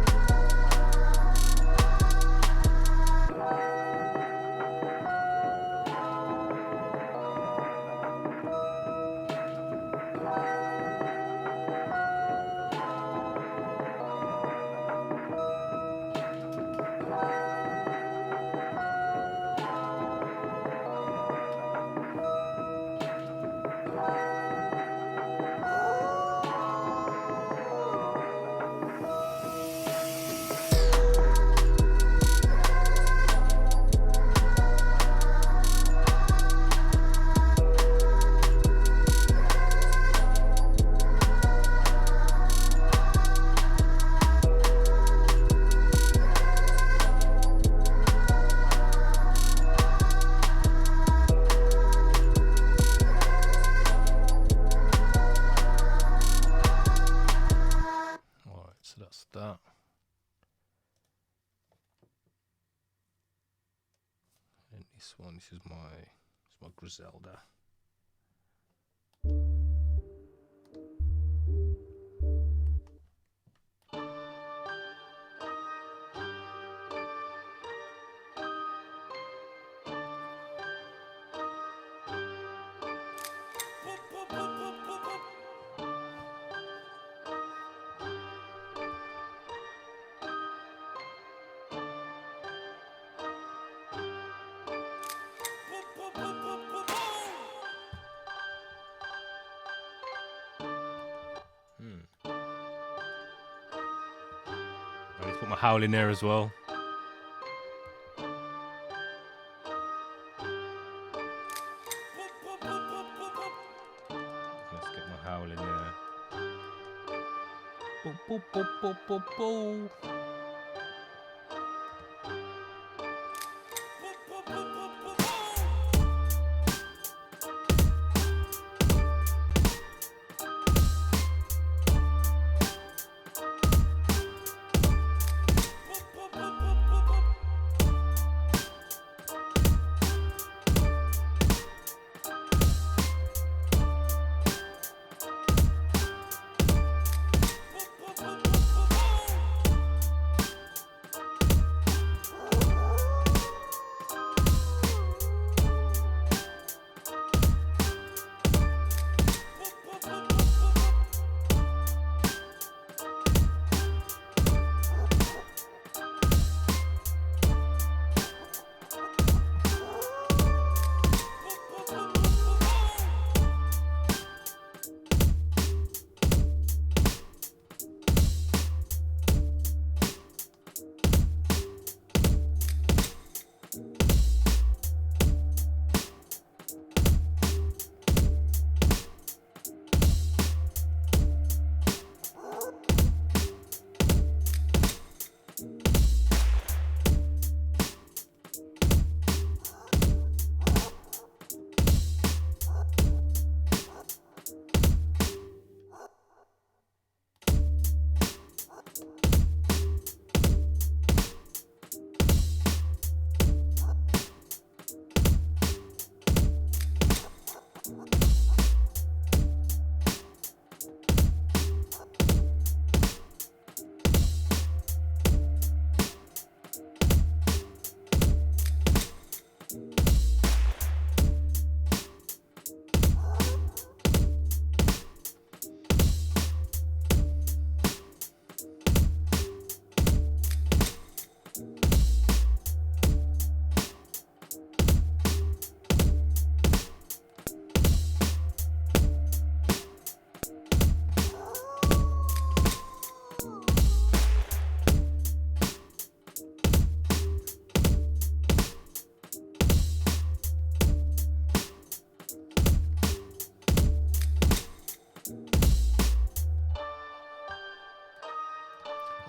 That. And this one, this is my Griselda. Let's put my howl in there as well. Let's get my howl in there. Boop, boop, boop, boop, boop, boop.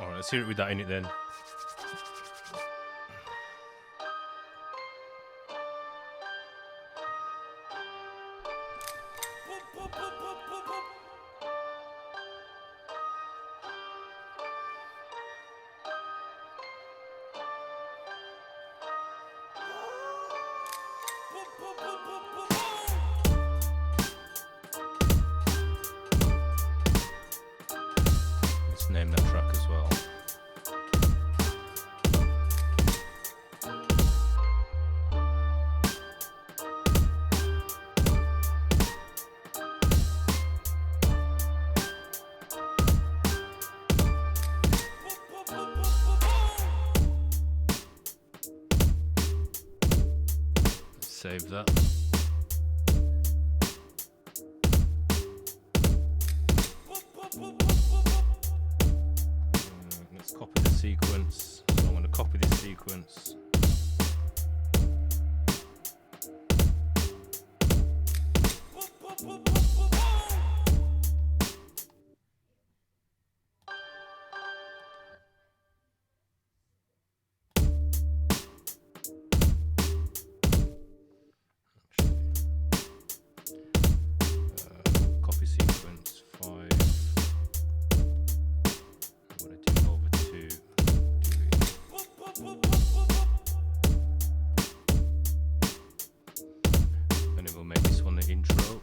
Alright, let's hear it with that in it then. Let's name that track as well. Save that. Let's copy the sequence. So I'm going to copy this sequence. Copy sequence 5. I'm going to do over to do it. And then we'll make this one the intro.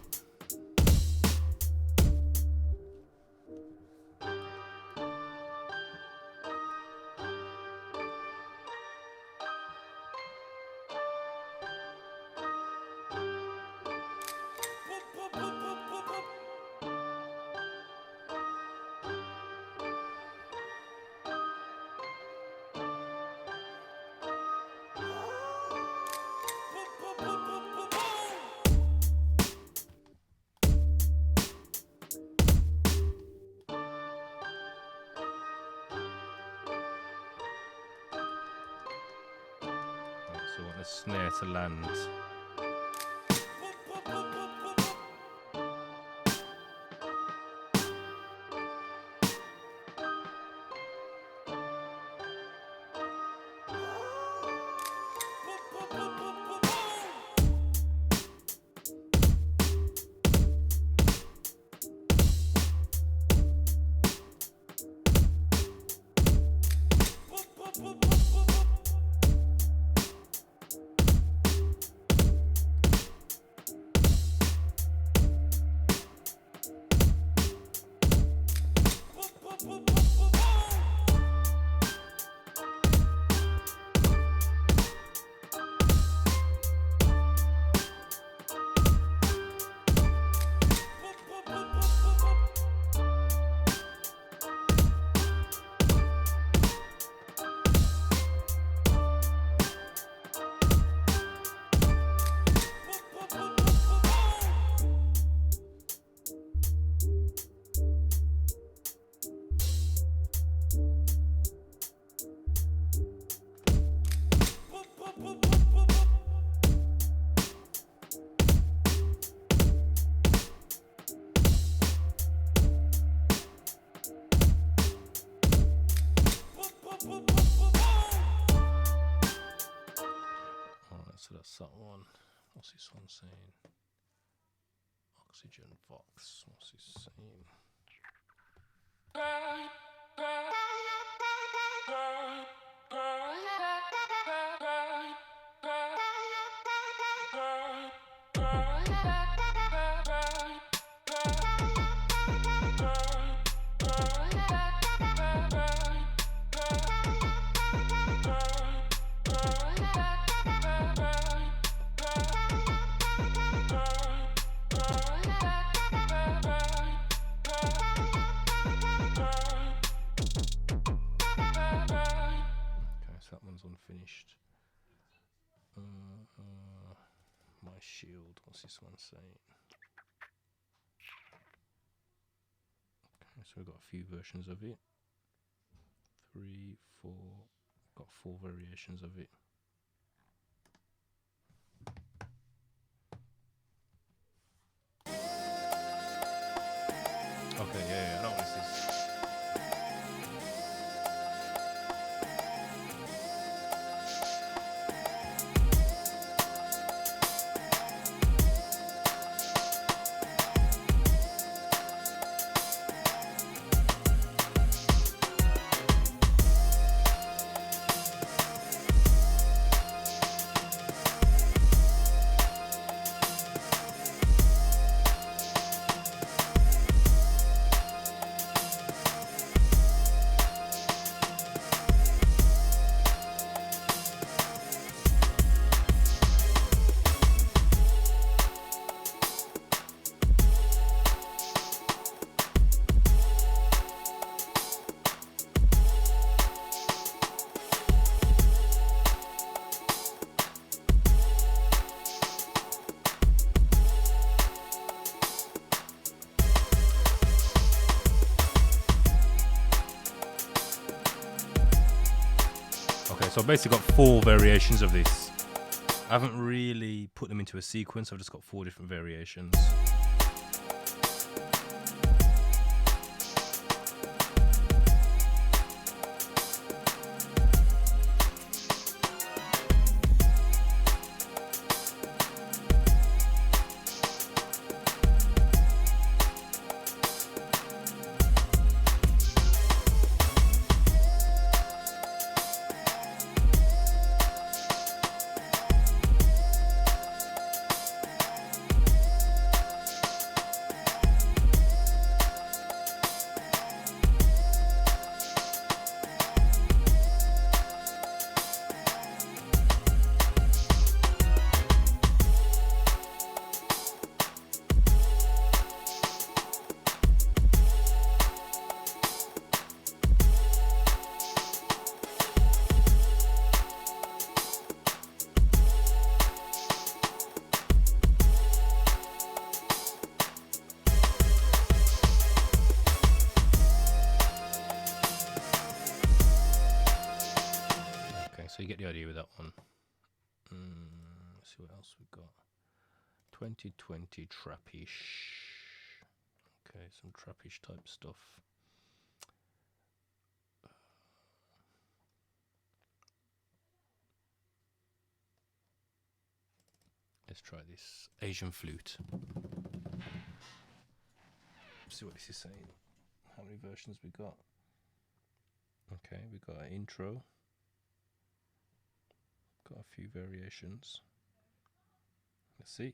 want the snare to land. So that's that one. What's this one saying? Oxygen Vox. What's this saying? Unfinished. My shield. What's this one saying? Okay, so we've got a few versions of it. 3, 4. Got 4 variations of it. Okay, yeah, I know what this is. So I've basically got 4 variations of this. I haven't really put them into a sequence, I've just got 4 different variations. So you get the idea with that one. see what else we got. 2020 trappish. Okay, some trappish type stuff. Let's try this Asian flute. See what this is saying. How many versions we got? Okay, we got an intro. Got a few variations. Let's see.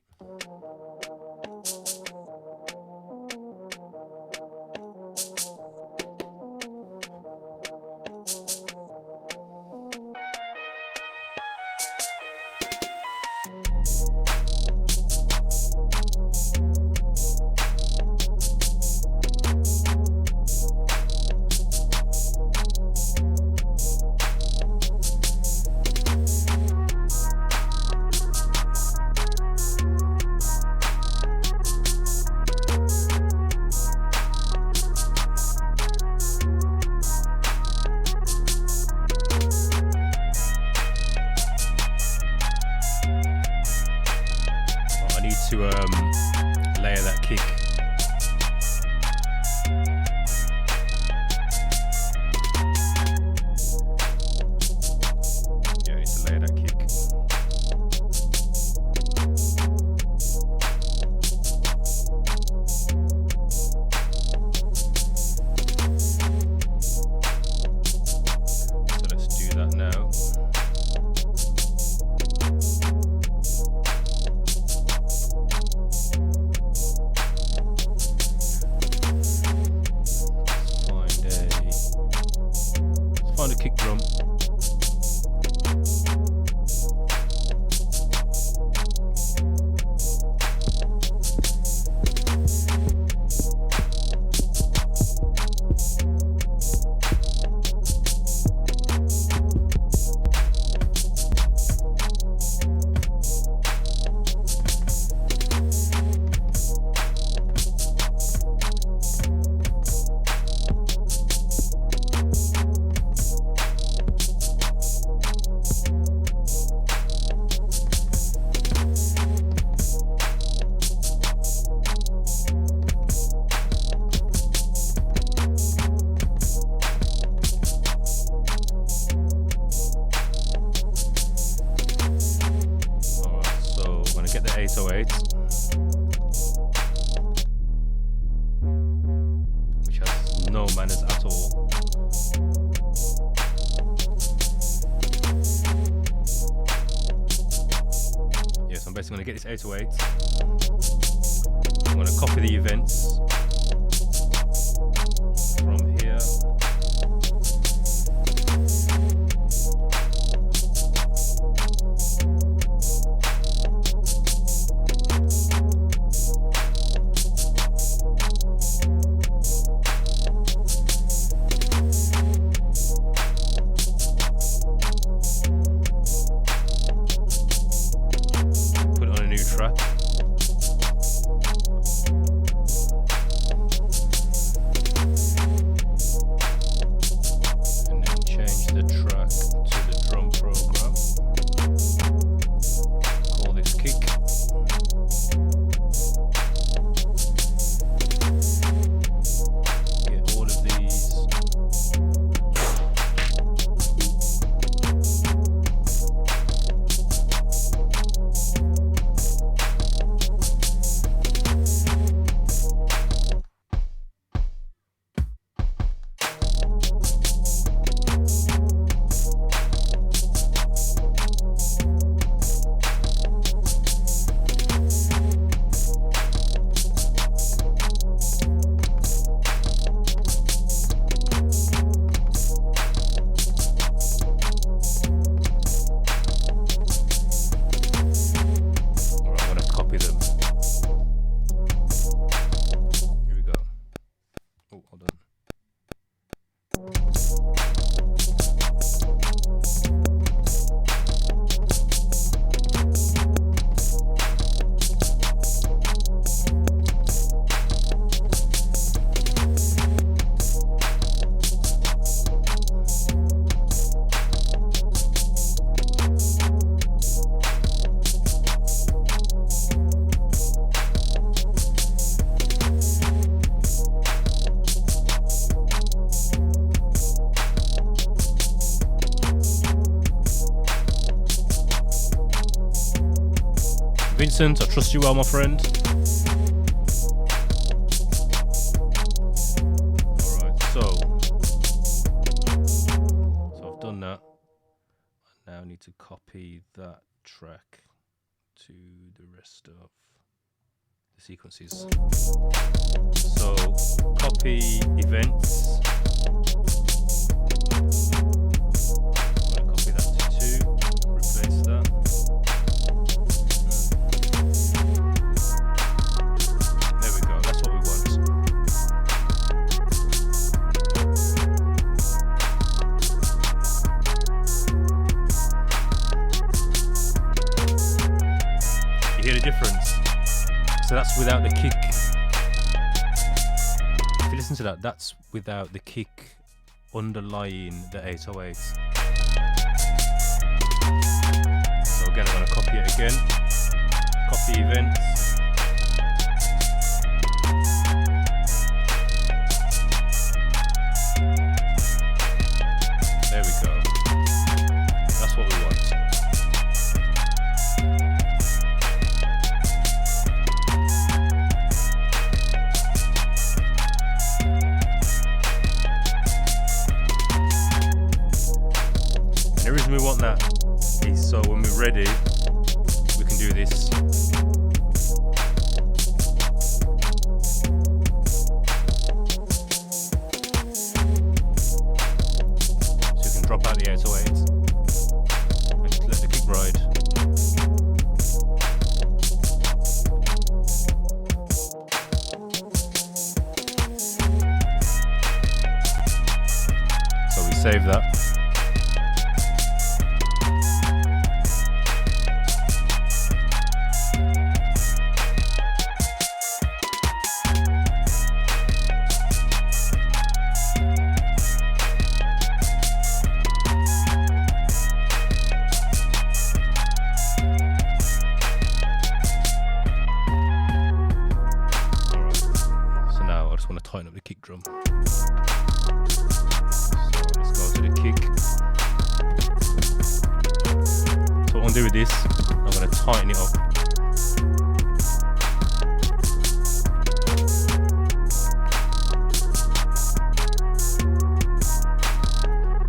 To layer that kick. Yeah, I need to layer that kick. So let's do that now. Find a kick drum. Get the 808, which has no manners at all. Yes, I'm basically going to get this 808. I'm going to copy the events from here. Vincent, I trust you well, my friend. Alright, so I've done that. I now need to copy that track to the rest of the sequences. So copy events. I'm going to copy that to 2, replace that. There we go, that's what we want. You hear the difference? So that's without the kick. If you listen to that, that's without the kick underlying the 808. So again, I'm going to copy it again. Copy events. There we go. That's what we want. The reason we want that is so when we're ready, we can do this. So you can drop out the 808 and just let the kick ride. So we save that. Tighten up the kick drum. So let's go to the kick. So what I'm going to do with this, I'm going to tighten it up.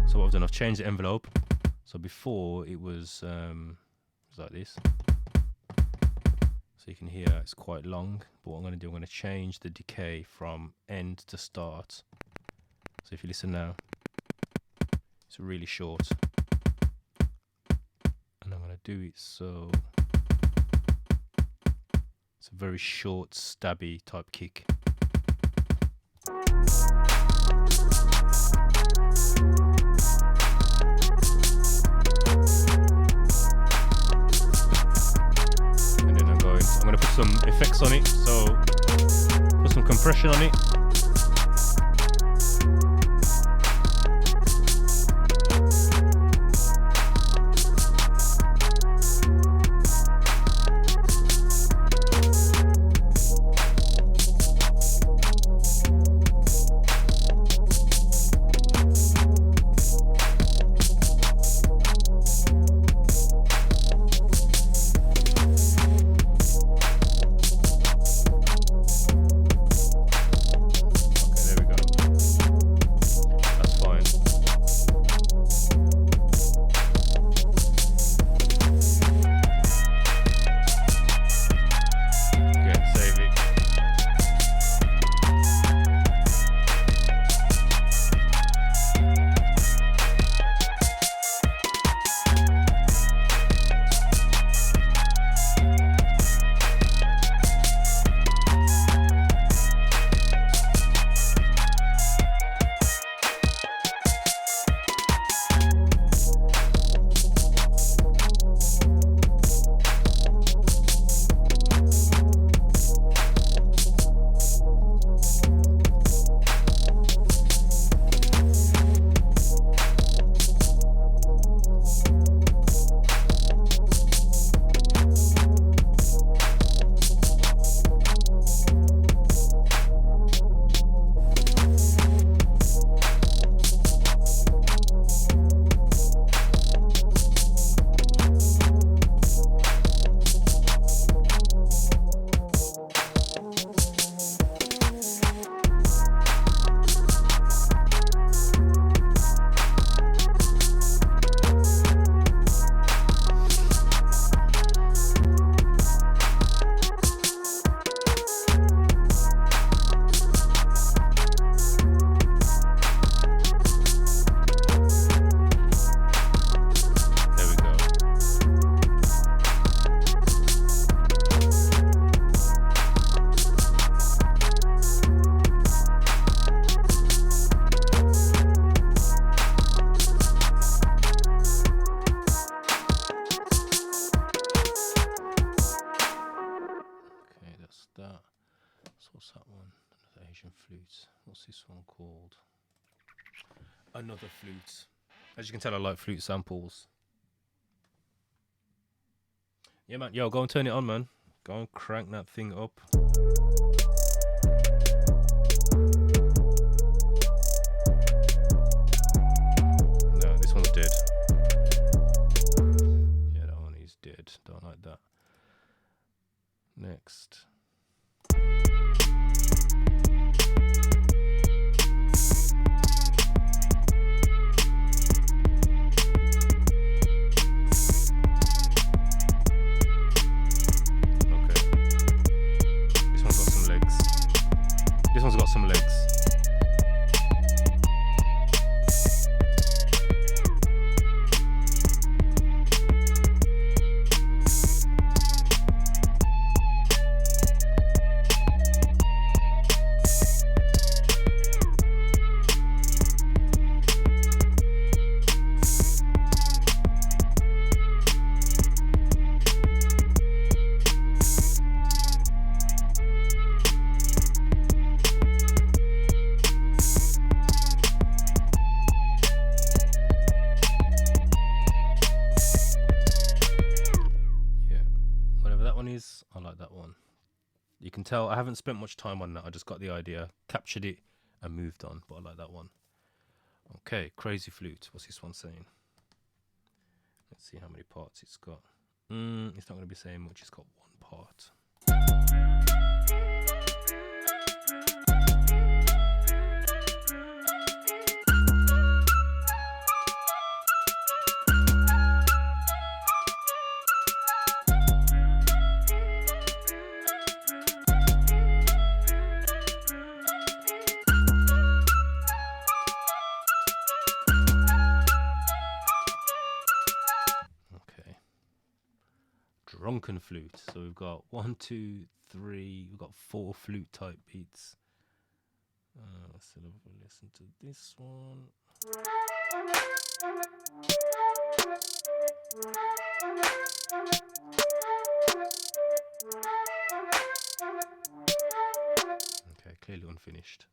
So what I've done, I've changed the envelope. So before it was like this. So you can hear it's quite long, but what I'm going to do, I'm going to change the decay from end to start. So if you listen now, it's really short. And I'm going to do it so it's a very short, stabby type kick. I'm going to put some effects on it, so put some compression on it. Asian flute. What's this one called? Another flute. As you can tell, I like flute samples. Yeah, man. Yo, go and turn it on, man. Go and crank that thing up. No, this one's dead. Yeah, that one is dead. Don't like that. Next. This one's got some legs. I like that one. You can tell I haven't spent much time on that. I just got the idea, captured it, and moved on. But I like that one. Okay, crazy flute. What's this one saying? Let's see how many parts it's got. It's not going to be saying much. It's got one part. Drunken flute. So we've got 1, 2, 3. We've got 4 flute type beats. Let's have a listen to this one. Okay, clearly unfinished.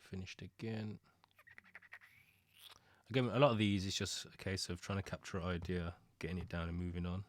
Finished again. Again, a lot of these is just a case of trying to capture an idea, getting it down and moving on.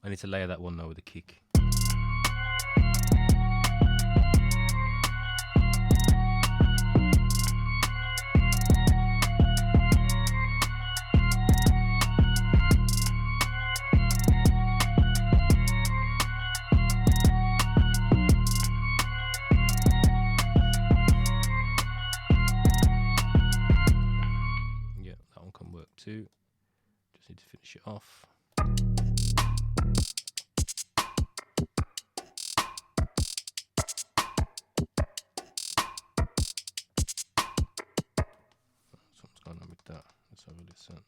I need to layer that one now with a kick. to. Just need to finish it off. Something's going on with that. Let's have a listen.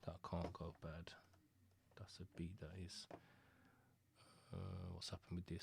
That can't go bad. That's a beat, that is. What's happened with this?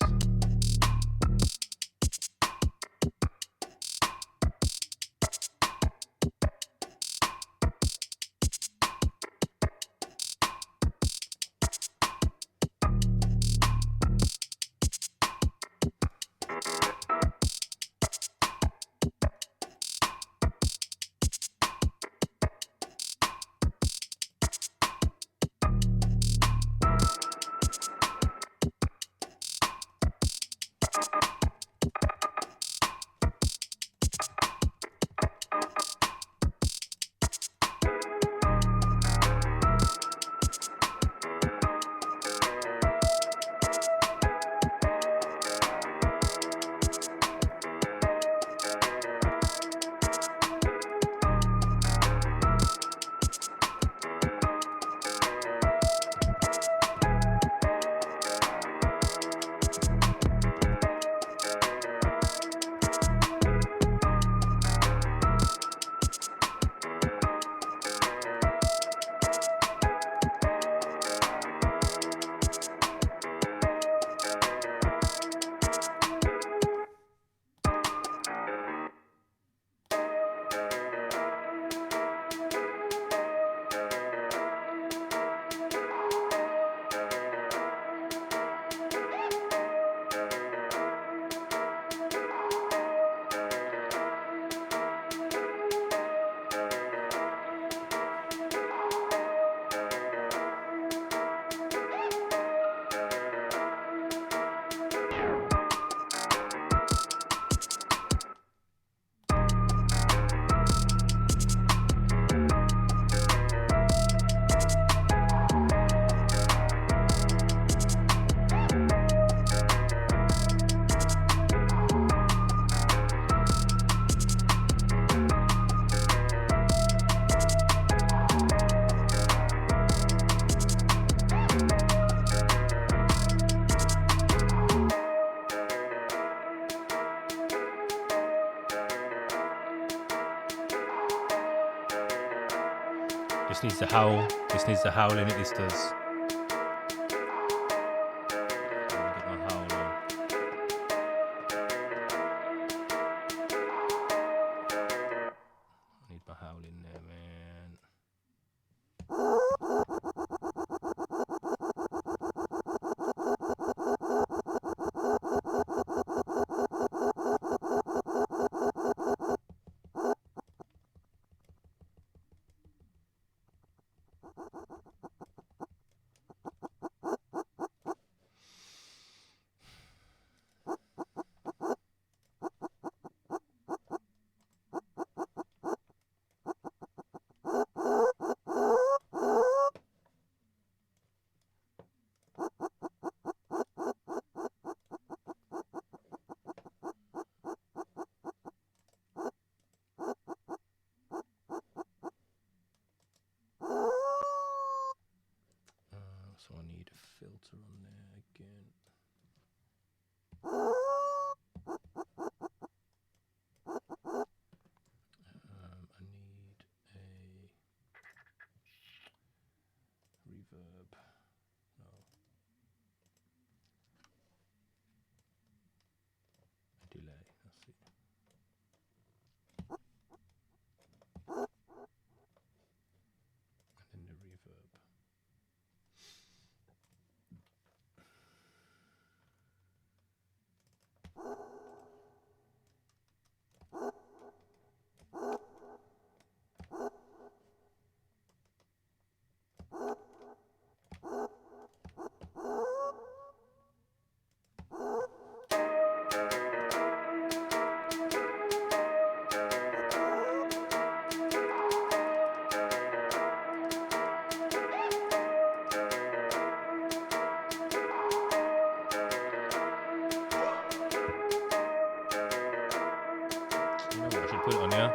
This needs to howl. This needs to howl in it. This does. Get my howl on. I need my howl in there, man. So I need a filter on there again. I need a reverb. No. A delay. That's it. And then the reverb. put it on here.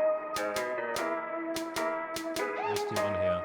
Let's do it on here.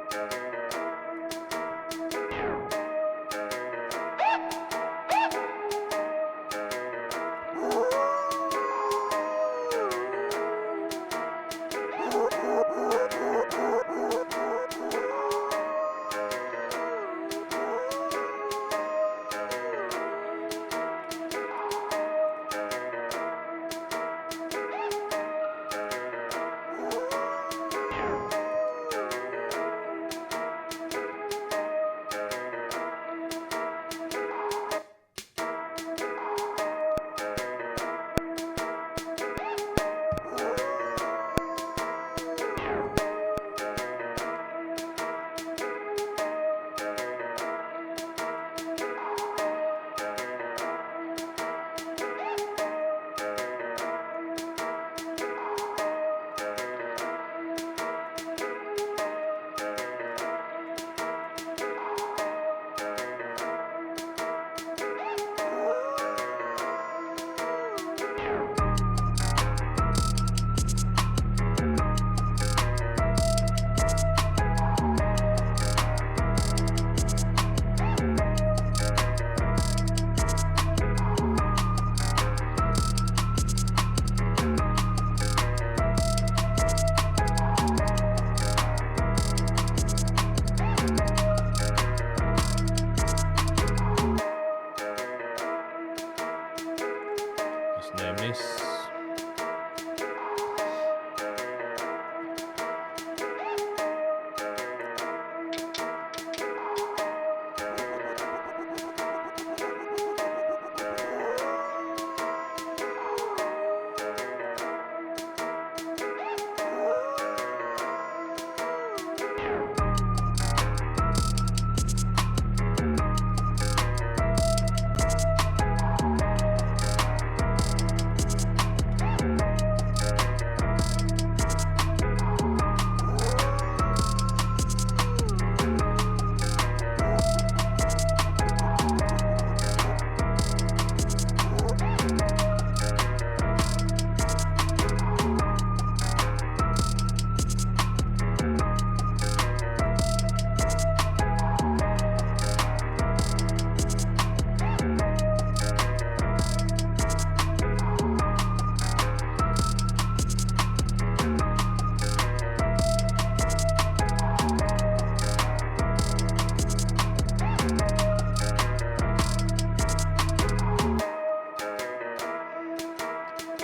Name this.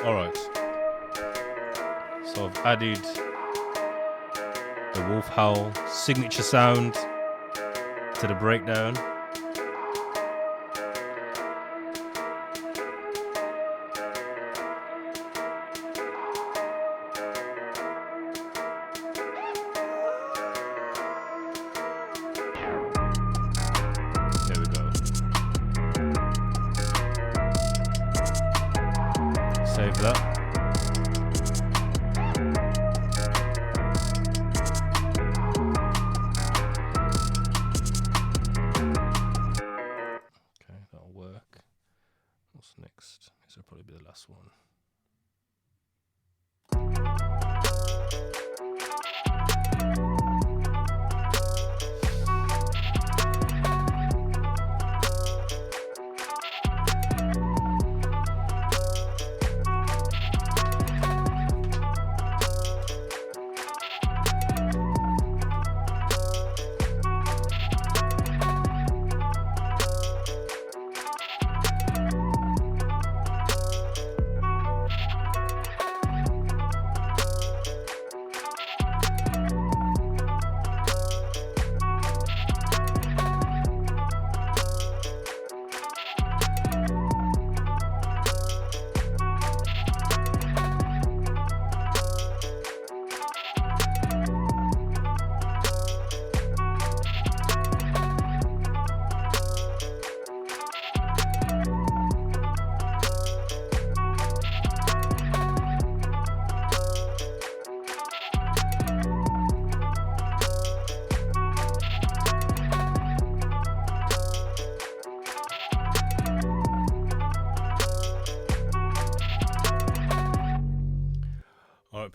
Alright, so I've added the wolf howl signature sound to the breakdown. There we go. Save that. Okay, that'll work. What's next? This will probably be the last one.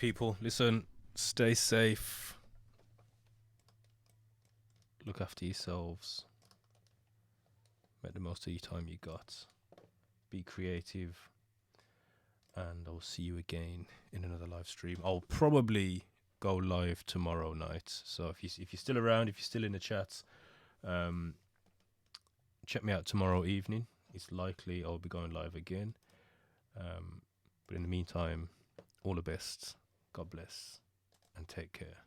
people. Listen, stay safe. Look after yourselves. Make the most of your time you got. Be creative. And I'll see you again in another live stream. I'll probably go live tomorrow night. So if you're still around, if you're still in the chats, check me out tomorrow evening. It's likely I'll be going live again. But in the meantime, all the best. God bless and take care.